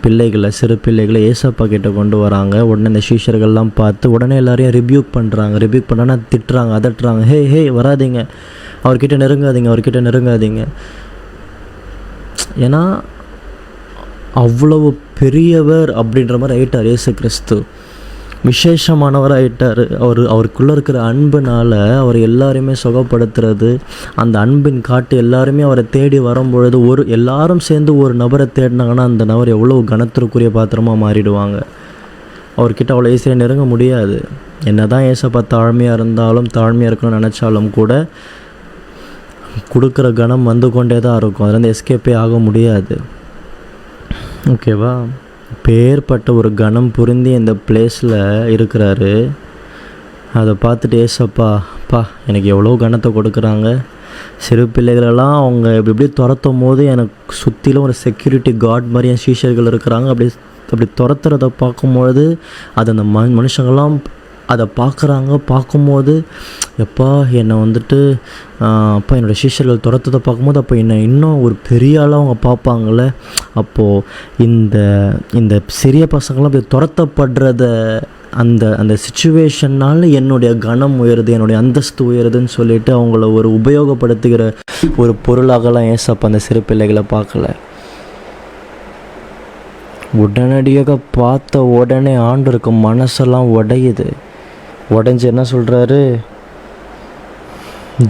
பிள்ளைகளை, சிறு பிள்ளைகளை ஏசப்பா கிட்ட கொண்டு வராங்க. உடனே இந்த சீஷர்கள்லாம் பார்த்து உடனே எல்லாரையும் ரிபியூக் பண்ணுறாங்கன்னா திட்டுறாங்க, அதட்டுறாங்க. ஹே வராதிங்க, அவர்கிட்ட நெருங்காதீங்க. ஏன்னா அவ்வளவு பெரியவர் அப்படின்ற மாதிரி ஆயிட்டார் இயேசு கிறிஸ்து. விசேஷமானவர் ஆகிட்டார். அவருக்குள்ளே இருக்கிற அன்புனால் அவர் எல்லாருமே சுகப்படுத்துறது, அந்த அன்பின் காட்டு எல்லாருமே அவரை தேடி வரும்பொழுது எல்லாரும் சேர்ந்து ஒரு நபரை தேடினாங்கன்னா அந்த நபர் எவ்வளோ கனத்திற்குரிய பாத்திரமாக மாறிடுவாங்க. அவர்கிட்ட அவ்வளோ ஈஸியாக நெருங்க முடியாது. என்ன தான் ஏசப்பா தாழ்மையாக இருந்தாலும், தாழ்மையாக இருக்கணும்னு நினச்சாலும் கூட கொடுக்குற கணம் வந்து கொண்டே தான் இருக்கும். அதுலேருந்து எஸ்கேப்பே ஆக முடியாது. ஓகேவா? பேர்பட்ட ஒரு கணம் புரிந்து இந்த பிளேஸில் இருக்கிறாரு. அதை பார்த்துட்டு ஏசப்பா எனக்கு எவ்வளோ கணத்தை கொடுக்குறாங்க. சிறு பிள்ளைகளெல்லாம் அவங்க எப்படி துரத்தும் போது எனக்கு சுற்றிலும் ஒரு செக்யூரிட்டி கார்டு மாதிரி என் சீஷர்கள் இருக்கிறாங்க. அப்படி துரத்துறதை பார்க்கும்பொழுது அது அந்த மனுஷங்கள்லாம் அதை பார்க்கும்போது எப்பா என்னை வந்துட்டு அப்பா என்னோடய சீஷர்கள் துரத்ததை பார்க்கும்போது அப்போ என்னை இன்னும் ஒரு பெரிய ஆளாக அவங்க பார்ப்பாங்கள்ல. அப்போது இந்த சிறிய பசங்களாம் அப்படி துரத்தப்படுறத அந்த சிச்சுவேஷன்னால் என்னுடைய கனம் உயருது, என்னுடைய அந்தஸ்து உயருதுன்னு சொல்லிட்டு அவங்கள ஒரு உபயோகப்படுத்துகிற ஒரு பொருளாகலாம் ஏசப்பா அந்த சிறு பிள்ளைகளை பார்க்கல. உடனடியாக பார்த்த உடனே ஆண்டவருக்கு மனசெல்லாம் உடைஞ்சு என்ன சொல்கிறாரு?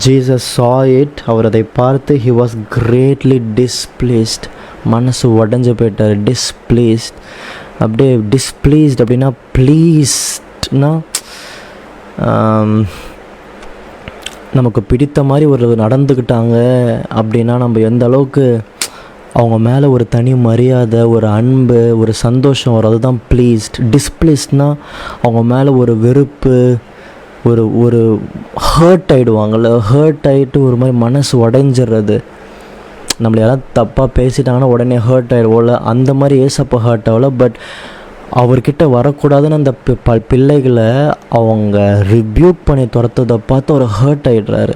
Jesus saw it. அவர் அதை பார்த்து he was greatly displeased. மனசு உடஞ்சு போயிட்டார். அப்படியே டிஸ்பிளீஸ்ட் அப்படின்னா ப்ளீஸ்ட்னா நமக்கு பிடித்த மாதிரி ஒரு நடந்துக்கிட்டாங்க அப்படின்னா நம்ம எந்த அளவுக்கு அவங்க மேலே ஒரு தனி மரியாதை, ஒரு அன்பு, ஒரு சந்தோஷம் வரும். அதுதான் ப்ளீஸ்ட். டிஸ்பிளீஸ்ட்னா அவங்க மேலே ஒரு வெறுப்பு, ஒரு ஹர்ட் ஆகிடுவாங்கள்ல. ஹர்ட் ஆகிட்டு ஒரு மாதிரி மனசு உடைஞ்சிடுறது. நம்மளை யாராவது தப்பாக பேசிட்டாங்கன்னா உடனே ஹர்ட் ஆகிடுவோம்ல, அந்த மாதிரி ஏசப்பா ஹர்ட் ஆகல. பட் அவர்கிட்ட வரக்கூடாதுன்னு அந்த பிள்ளைகளை அவங்க ரிப்யூக் பண்ணி துரத்ததை பார்த்து அவர் ஹர்ட் ஆகிடுறாரு.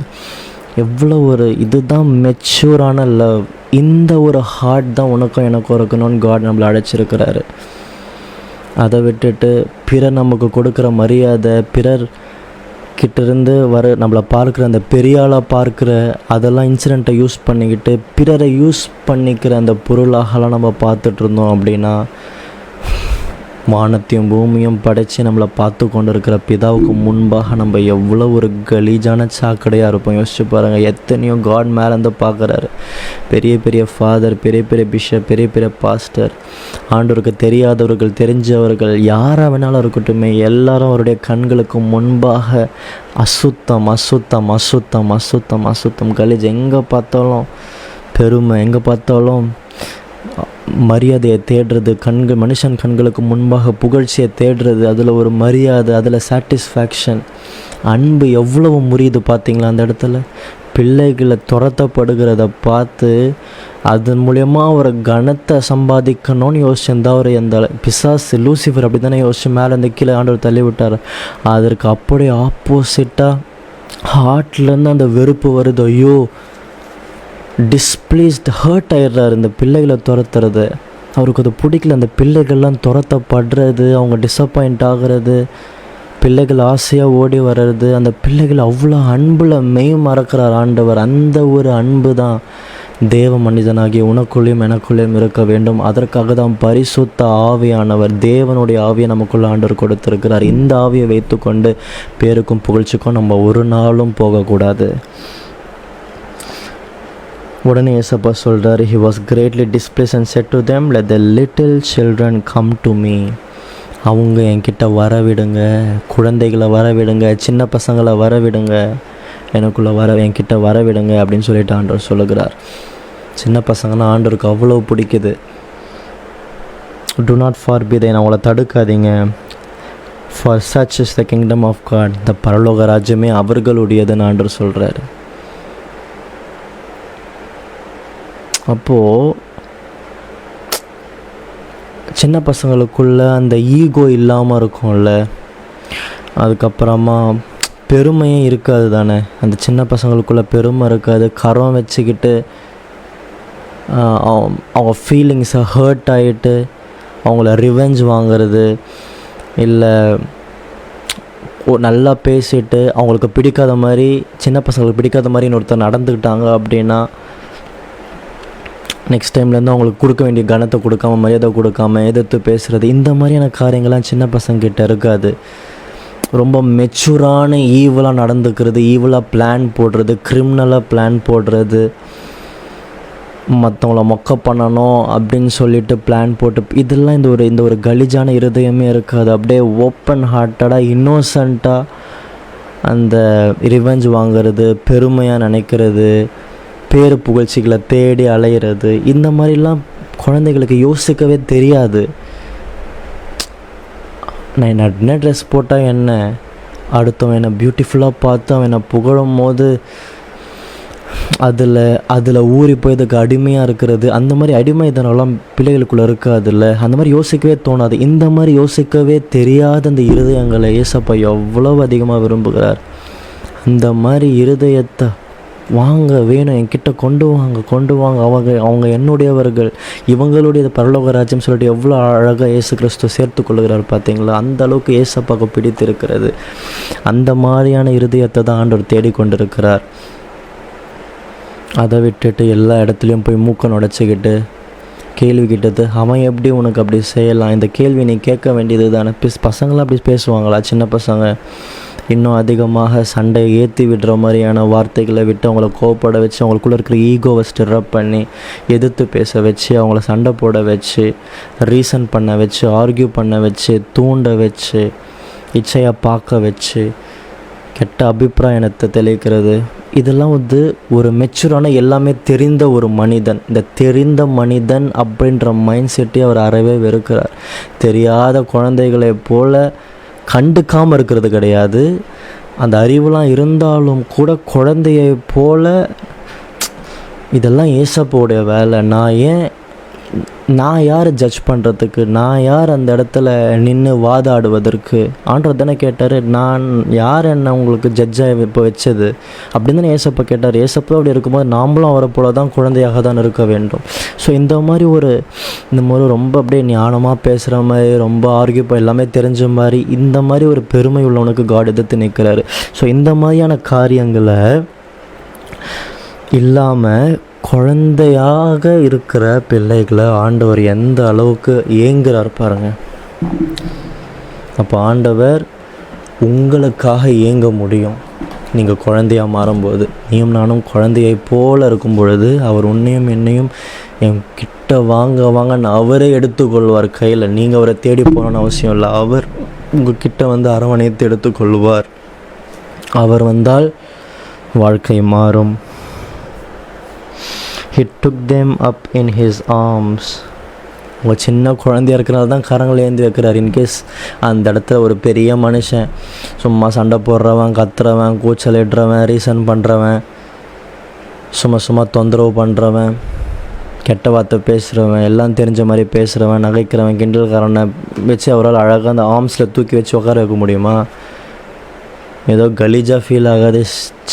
எவ்வளோ ஒரு இதுதான் மெச்சூரான லவ். இந்த ஒரு ஹார்ட் தான் உனக்கும் எனக்கும் இருக்கணும்னு காட் நம்மளை அழைச்சிருக்கிறாரு. அதை விட்டுட்டு பிறர் நமக்கு கொடுக்குற மரியாதை, பிறர் கிட்டேருந்து நம்மளை பார்க்குற அந்த பெரியாளாக பார்க்குற அதெல்லாம் இன்சிடெண்ட்டை யூஸ் பண்ணிக்கிட்டு பிறரை யூஸ் பண்ணிக்கிற அந்த பொருளாகலாம் நம்ம பார்த்துட்டு இருந்தோம் அப்படின்னா வானத்தையும் பூமியும் படைத்து நம்மளை பார்த்து கொண்டு இருக்கிற பிதாவுக்கு முன்பாக நம்ம எவ்வளோ ஒரு கலீஜான சாக்கடையாக இருப்போம். யோசிச்சு பாருங்கள். எத்தனையோ காட் மேலேருந்து பார்க்குறாரு. பெரிய பெரிய ஃபாதர், பெரிய பெரிய பிஷப், பெரிய பெரிய பாஸ்டர், ஆண்டவருக்கு தெரியாதவர்கள், தெரிஞ்சவர்கள், யாராக வேணாலும் இருக்கட்டுமே, எல்லாரும் அவருடைய கண்களுக்கு முன்பாக அசுத்தம் அசுத்தம் அசுத்தம் அசுத்தம் அசுத்தம் கலீஜ். எங்கே பார்த்தாலும் பெருமை, எங்கே பார்த்தாலும் மரியாதையை தேடுறது, மனுஷன் கண்களுக்கு முன்பாக புகழ்ச்சியை தேடுறது, அதில் ஒரு மரியாதை, அதில் சாட்டிஸ்ஃபேக்ஷன், அன்பு எவ்வளவு முறியுது பார்த்தீங்களா அந்த இடத்துல. பிள்ளைகளை துரத்தப்படுகிறத பார்த்து அதன் மூலயமா ஒரு கனத்தை சம்பாதிக்கணும்னு யோசிச்சிருந்தா அவர் எந்த பிசாசு லூசிஃபர் அப்படி தானே யோசிச்சு மேலே இந்த கீழே ஆண்டவர் தள்ளி விட்டார். அதற்கு அப்படியே ஆப்போசிட்டாக ஹார்ட்லேருந்து அந்த வெறுப்பு வருது. ஐயோ, டிஸ்பிளீஸ்ட், ஹர்ட் ஆகிடுறாரு இந்த பிள்ளைகளை துரத்துறது. அவருக்கு அது பிடிக்கல. அந்த பிள்ளைகள்லாம் துரத்தப்படுறது, அவங்க டிஸப்பாயிண்ட் ஆகிறது, பிள்ளைகள் ஆசையாக ஓடி வர்றது, அந்த பிள்ளைகள் அவ்வளோ அன்பில் மெய் மறக்கிறார் ஆண்டவர். அந்த ஒரு அன்பு தான் தேவ மனிதனாகிய உனக்குள்ளேயும் எனக்குள்ளேயும் இருக்க வேண்டும். அதற்காக தான் பரிசுத்த ஆவியானவர், தேவனுடைய ஆவியை நமக்குள்ள ஆண்டவர் கொடுத்திருக்கிறார். இந்த ஆவியை வைத்துக்கொண்டு பேருக்கும் புகழ்ச்சிக்கும் நம்ம ஒரு நாளும் போகக்கூடாது. உடனே ஏசப்பா சொல்கிறார், he was greatly displeased and said to them, let the little children come to me. அவங்க என்கிட்ட வரவிடுங்க, குழந்தைகளை வரவிடுங்க, சின்ன பசங்களை வரவிடுங்க, எனக்குள்ளே என்கிட்ட வரவிடுங்க அப்படின்னு சொல்லிட்டு ஆண்டவர் சொல்லுகிறார். சின்ன பசங்கன்னா ஆண்டவருக்கு அவ்வளோ பிடிக்குது. do not forbid them, அவங்கள தடுக்காதீங்க. for such is the kingdom of God, இந்த பரலோக ராஜ்யமே அவர்களுடையதுன்னு ஆண்டவர் சொல்கிறார். அப்போது சின்ன பசங்களுக்குள்ள அந்த ஈகோ இல்லாமல் இருக்கும்ல, அதுக்கப்புறமா பெருமையே இருக்காது தானே. அந்த சின்ன பசங்களுக்குள்ள பெருமை இருக்காது. கரம் வச்சுக்கிட்டு அவங்க ஃபீலிங்ஸை ஹர்ட் ஆகிட்டு அவங்கள ரிவெஞ்ச் வாங்கிறது, இல்லை நல்லா பேசிட்டு அவங்களுக்கு பிடிக்காத மாதிரி, சின்ன பசங்களுக்கு பிடிக்காத மாதிரி இன்னொருத்தர் நடந்துக்கிட்டாங்க அப்படின்னா நெக்ஸ்ட் டைம்லேருந்து அவங்களுக்கு கொடுக்க வேண்டிய கனத்தை கொடுக்காம, மரியாதை கொடுக்காம, எதிர்த்து பேசுகிறது, இந்த மாதிரியான காரியங்கள்லாம் சின்ன பசங்கிட்ட இருக்காது. ரொம்ப மெச்சூரான ஈவலாக நடந்துக்கிறது, ஈவலாக பிளான் போடுறது, கிரிமினலாக பிளான் போடுறது, மற்றவங்கள மொக்க பண்ணணும் அப்படின்னு சொல்லிட்டு பிளான் போட்டு, இதெல்லாம் இந்த ஒரு கலிஜான இருதயமே இருக்காது. அப்படியே ஓப்பன் ஹார்ட்டடாக இன்னோசண்ட்டாக அந்த ரிவெஞ்ச் வாங்கிறது, பெருமையாக நினைக்கிறது, பேரு புகழ்ச்சிகளை தேடி அலையிறது, இந்த மாதிரிலாம் குழந்தைகளுக்கு யோசிக்கவே தெரியாது. நான் என்ன ட்ரெஸ் போட்டால் என்ன, அடுத்தவன் என்னை பியூட்டிஃபுல்லாக பார்த்து அவன் என்னை புகழும் போது அதில் ஊறி போய் இதுக்கு அடிமையாக இருக்கிறது, அந்த மாதிரி அடிமைத்தனம்லாம் பிள்ளைகளுக்குள்ளே இருக்காதுல்ல. அந்த மாதிரி யோசிக்கவே தோணாது. இந்த மாதிரி யோசிக்கவே தெரியாத அந்த இருதயங்களை ஏசப்பா எவ்வளோ அதிகமாக விரும்புகிறார். அந்த மாதிரி இருதயத்தை வாங்க வேணும், என்கிட்ட கொண்டு வாங்க. அவங்க என்னுடையவர்கள், இவங்களுடைய பரலோக ராஜ்யம் சொல்லிட்டு எவ்வளோ அழகாக இயேசு கிறிஸ்து சேர்த்து கொள்ளுகிறார் பார்த்தீங்களா. அந்த அளவுக்கு ஏசப்பாக்கு பிடித்திருக்கிறது. அந்த மாதிரியான இருதயத்தை தான் ஆண்டவர் தேடிக்கொண்டிருக்கிறார். அதை விட்டுட்டு எல்லா இடத்துலையும் போய் மூக்க நுடைச்சிக்கிட்டு கேள்வி கிட்டது, அவன் எப்படி உனக்கு அப்படி செய்யலாம், இந்த கேள்வி நீ கேட்க வேண்டியது தானே. பசங்களாம் அப்படி பேசுவாங்களா? சின்ன பசங்க இன்னும் அதிகமாக சண்டையை ஏற்றி விடுற மாதிரியான வார்த்தைகளை விட்டு அவங்கள கோவப்பட வச்சு, அவங்களுக்குள்ளே இருக்கிற ஈகோவை ஸ்டிரப் பண்ணி எதிர்த்து பேச வச்சு, அவங்கள சண்டை போட வச்சு, ரீசன் பண்ண வச்சு, ஆர்கியூ பண்ண வச்சு, தூண்ட வச்சு, இச்சையாக பார்க்க வச்சு, கெட்ட அபிப்பிராயத்தை தெளிக்கிறது, இதெல்லாம் ஒரு மெச்சூரான எல்லாமே தெரிந்த ஒரு மனிதன். இந்த தெரிந்த மனிதன் அப்படின்ற மைண்ட் செட்டே அவர் அறவே வெறுக்கிறார். தெரியாத குழந்தைகளை போல கண்டுக்காமல் இருக்கிறது கிடையாது. அந்த அறிவுலாம் இருந்தாலும் கூட குழந்தையை போல, இதெல்லாம் ஏசப்போடைய வேலை. நான் யார் ஜட்ஜ் பண்ணுறதுக்கு, நான் யார் அந்த இடத்துல நின்று வாதாடுவதற்கு? ஆண்டவர் தானே கேட்டார், நான் யார் என்ன உங்களுக்கு ஜட்ஜாக இப்போ வச்சது அப்படின்னு தானே ஏசப்பா கேட்டார். ஏசப்பா அப்படி இருக்கும்போது நாம்ளும் அவரை போல தான் குழந்தையாக தான் இருக்க வேண்டும். ஸோ இந்த மாதிரி ரொம்ப அப்படியே ஞானமாக பேசுகிற மாதிரி, ரொம்ப ஆர்கியூ எல்லாமே தெரிஞ்ச மாதிரி, இந்த மாதிரி ஒரு பெருமை உள்ளவனுக்கு காட் எதிர்த்து நிற்கிறாரு. ஸோ இந்த மாதிரியான காரியங்களை இல்லாமல் குழந்தையாக இருக்கிற பிள்ளைகளை ஆண்டவர் எந்த அளவுக்கு ஏங்குறார் பாருங்க. அப்போ ஆண்டவர் உங்களுக்காக ஏங்க முடியும். நீங்கள் குழந்தையாக மாறும்போது, நீயும் நானும் குழந்தையை போல் இருக்கும் பொழுது, அவர் உன்னையும் என்னையும் என் கிட்ட வாங்கன்னு அவரே எடுத்துக்கொள்வார் கையில். நீங்கள் அவரை தேடி போகணுன்னு அவசியம் இல்லை. அவர் உங்கள் கிட்ட அரவணைத்து எடுத்துக்கொள்வார். அவர் வந்தால் வாழ்க்கை மாறும். He took them up in his arms. உங்கள் சின்ன குழந்தையாக இருக்கிறனால தான் கரங்களை ஏந்தி வைக்கிறார். இன்கேஸ் அந்த இடத்துல ஒரு பெரிய மனுஷன் சும்மா சண்டை போடுறவன், கத்துறவன், கூச்சலிடுறவன், ரீசன் பண்ணுறவன், சும்மா தொந்தரவு பண்ணுறவன், கெட்ட வார்த்தை பேசுகிறவன், எல்லாம் தெரிஞ்ச மாதிரி பேசுகிறவன், நகைக்கிறவன், கிண்டல்காரனை வச்சு அவரால் அழகாக அந்த ஆர்ம்ஸில் தூக்கி வச்சு உட்கார வைக்க முடியுமா? ஏதோ கலீஜாக ஃபீல் ஆகாது,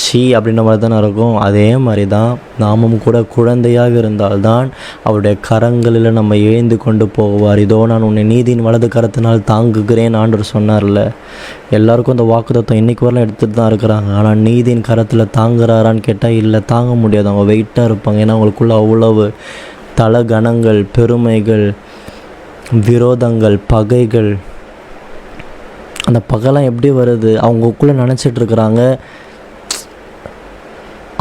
சி அப்படின்ற மாதிரி தானே இருக்கும். அதே மாதிரி தான் நாமும் கூட குழந்தையாக இருந்தால்தான் அவருடைய கரங்களில் நம்ம எழுந்து கொண்டு போவார். இதோ நான் உன்னை நீதியின் வலது கரத்தினால் தாங்குகிறேன் ஆண்டவர் சொன்னார்ல. எல்லாருக்கும் அந்த வாக்குத்தத்தம் இன்றைக்கு வரலாம் எடுத்துகிட்டு தான் இருக்கிறாங்க. ஆனால் நீதியின் கரத்தில் தாங்குறாரான்னு கேட்டால் இல்லை, தாங்க முடியாது. அவங்க வெயிட்டாக இருப்பாங்க. ஏன்னா அவங்களுக்குள்ள அவ்வளவு தலகணங்கள், பெருமைகள், விரோதங்கள், பகைகள். அந்த பகைலாம் எப்படி வருது? அவங்களுக்குள்ளே நினச்சிட்ருக்குறாங்க,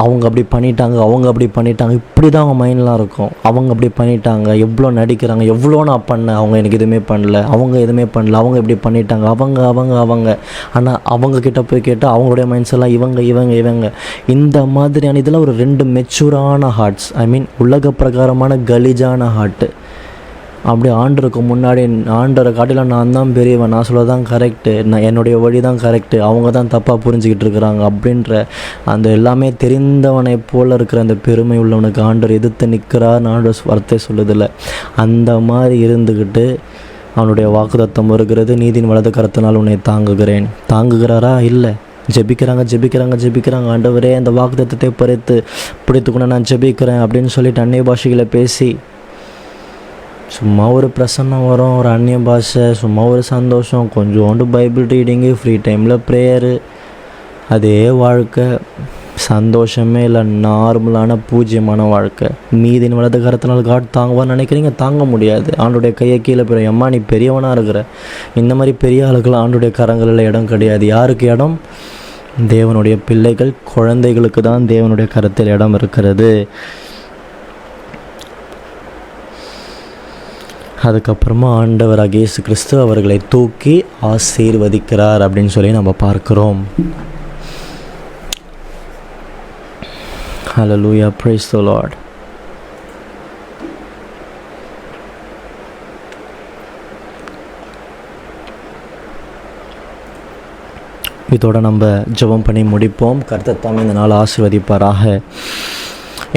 அவங்க அப்படி பண்ணிட்டாங்க, அவங்க அப்படி பண்ணிட்டாங்க, இப்படி தான் அவங்க மைண்ட்லாம் இருக்கும். அவங்க அப்படி பண்ணிட்டாங்க, எவ்வளோ நடிக்கிறாங்க, எவ்வளோ நான் பண்ணேன், அவங்க எனக்கு எதுவுமே பண்ணல, அவங்க எதுவுமே பண்ணல, அவங்க இப்படி பண்ணிட்டாங்க, அவங்க அவங்க அவங்க. ஆனால் அவங்கக்கிட்ட போய் கேட்டால் அவங்களுடைய மைண்ட்ஸ் எல்லாம் இவங்க இவங்க இவங்க. இந்த மாதிரியான இதெல்லாம் ஒரு 2 மெச்சூரான ஹார்ட்ஸ், ஐ மீன் உலக பிரகாரமான கலீஜான ஹார்ட்டு. அப்படி ஆண்டருக்கு முன்னாடி ஆண்டரை காட்டிலும் நான் தான் பெரியவன், நான் சொல்ல தான் கரெக்டு, நான் என்னுடைய வழி தான் கரெக்டு, அவங்க தான் தப்பாக புரிஞ்சுக்கிட்டு இருக்கிறாங்க அப்படின்ற அந்த எல்லாமே தெரிந்தவனை போல் இருக்கிற அந்த பெருமை உள்ளவனுக்கு ஆண்டர் எதிர்த்து நிற்கிறார் ஆண்டர் வார்த்தை சொல்லுதில்லை. அந்த மாதிரி இருந்துக்கிட்டு அவனுடைய வாக்குத்தத்தம் வருகிறது, நீதியின் வலது கரத்தினால் உன்னை தாங்குகிறேன். தாங்குகிறாரா? இல்லை. ஜெபிக்கிறாங்க. ஆண்டவரே அந்த வாக்குத்தத்தத்தை பிடித்துக்கொண்டு நான் ஜெபிக்கிறேன் அப்படின்னு சொல்லிட்டு அந்நிய பாஷைகளை பேசி சும்மா ஒரு பிரசன்னம் வரும், ஒரு அந்நிய பாஷை, சும்மா ஒரு சந்தோஷம், கொஞ்சோண்டு பைபிள் ரீடிங்கு, ஃப்ரீ டைமில் ப்ரேயரு, அதே வாழ்க்கை. சந்தோஷமே இல்லை, நார்மலான பூஜ்யமான வாழ்க்கை. நீதியின் வலது கரத்தினால் காட் தாங்குவான்னு நினைக்கிறீங்க, தாங்க முடியாது. ஆண்டுடைய கையை கீழே போய் அம்மா நீ பெரியவனாக இருக்கிற. இந்த மாதிரி பெரிய ஆளுகள் ஆண்டுடைய கரங்களில் இடம் கிடையாது. யாருக்கு இடம்? தேவனுடைய பிள்ளைகள், குழந்தைகளுக்கு தான் தேவனுடைய கரத்தில் இடம் இருக்கிறது. அதுக்கப்புறமா ஆண்டவராகிய இயேசு கிறிஸ்து அவர்களை தூக்கி ஆசீர்வதிக்கிறார் அப்படின்னு சொல்லி நம்ம பார்க்கிறோம். Hallelujah, praise the Lord. இதோட நம்ம ஜெபம் பண்ணி முடிப்போம். கர்த்தர் தாமே இந்த நாள் ஆசீர்வதிப்பாராக.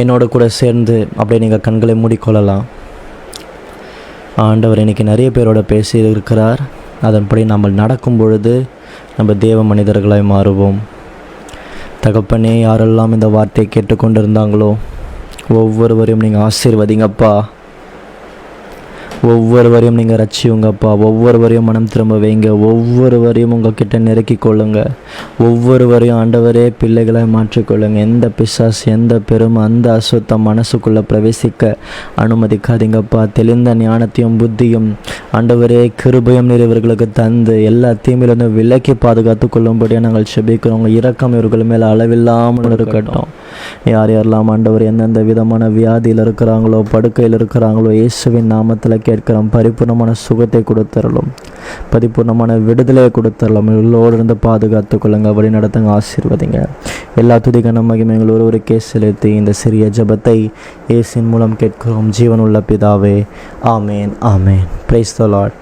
என்னோட கூட சேர்ந்து அப்படியே நீங்கள் கண்களை மூடிக்கொள்ளலாம். ஆண்டவர் இன்றைக்கி நிறைய பேரோட பேசி இருக்கிறார். அதன்படி நம்ம நடக்கும் பொழுது நம்ம தேவ மனிதர்களாய் மாறுவோம். தகப்பனே, யாரெல்லாம் இந்த வார்த்தையை கேட்டுக்கொண்டு இருந்தாங்களோ ஒவ்வொருவரையும் நீங்கள் ஆசீர்வதிங்கப்பா. ஒவ்வொருவரையும் நீங்கள் ரட்சியுங்கப்பா. ஒவ்வொருவரையும் மனம் திரும்ப வைங்க. ஒவ்வொருவரையும் உங்கள் கிட்ட நெருக்கி கொள்ளுங்க. ஒவ்வொருவரையும் ஆண்டவரே பிள்ளைகளை மாற்றிக்கொள்ளுங்க. எந்த பிசாசு, எந்த பெருமை, அந்த அசுத்தம் மனசுக்குள்ளே பிரவேசிக்க அனுமதிக்காதீங்கப்பா. தெளிந்த ஞானத்தையும் புத்தியும் ஆண்டவரே கிருபையும் நிறைவர்களுக்கு தந்து எல்லா தீமையிலிருந்து விலக்கி பாதுகாத்து கொள்ளும்படியாக நாங்கள் செபிக்கிறோம். இரக்கம் இவர்கள் மேலே அளவில்லாமல் இருக்கட்டும். யார் யாரெல்லாம் ஆண்டவர் எந்தெந்த விதமான வியாதியில் இருக்கிறாங்களோ, படுக்கையில் இருக்கிறாங்களோ, இயேசுவின் நாமத்தில் கேட்கிறோம். பரிபூர்ணமான சுகத்தை கொடுத்தரலும், பரிபூர்ணமான விடுதலையை கொடுத்தரலும். இவர்களோடு இருந்து பாதுகாத்து கொள்ளுங்க, வழி நடத்துங்க, ஆசீர்வதிங்க. எல்லா துதிக்கான மகிமைகள் ஒருவருக்கே செலுத்தி இந்த சிறிய ஜெபத்தை இயேசுவின் மூலம் கேட்கிறோம். ஜீவனுள்ள பிதாவே, ஆமேன், ஆமேன். Praise the Lord.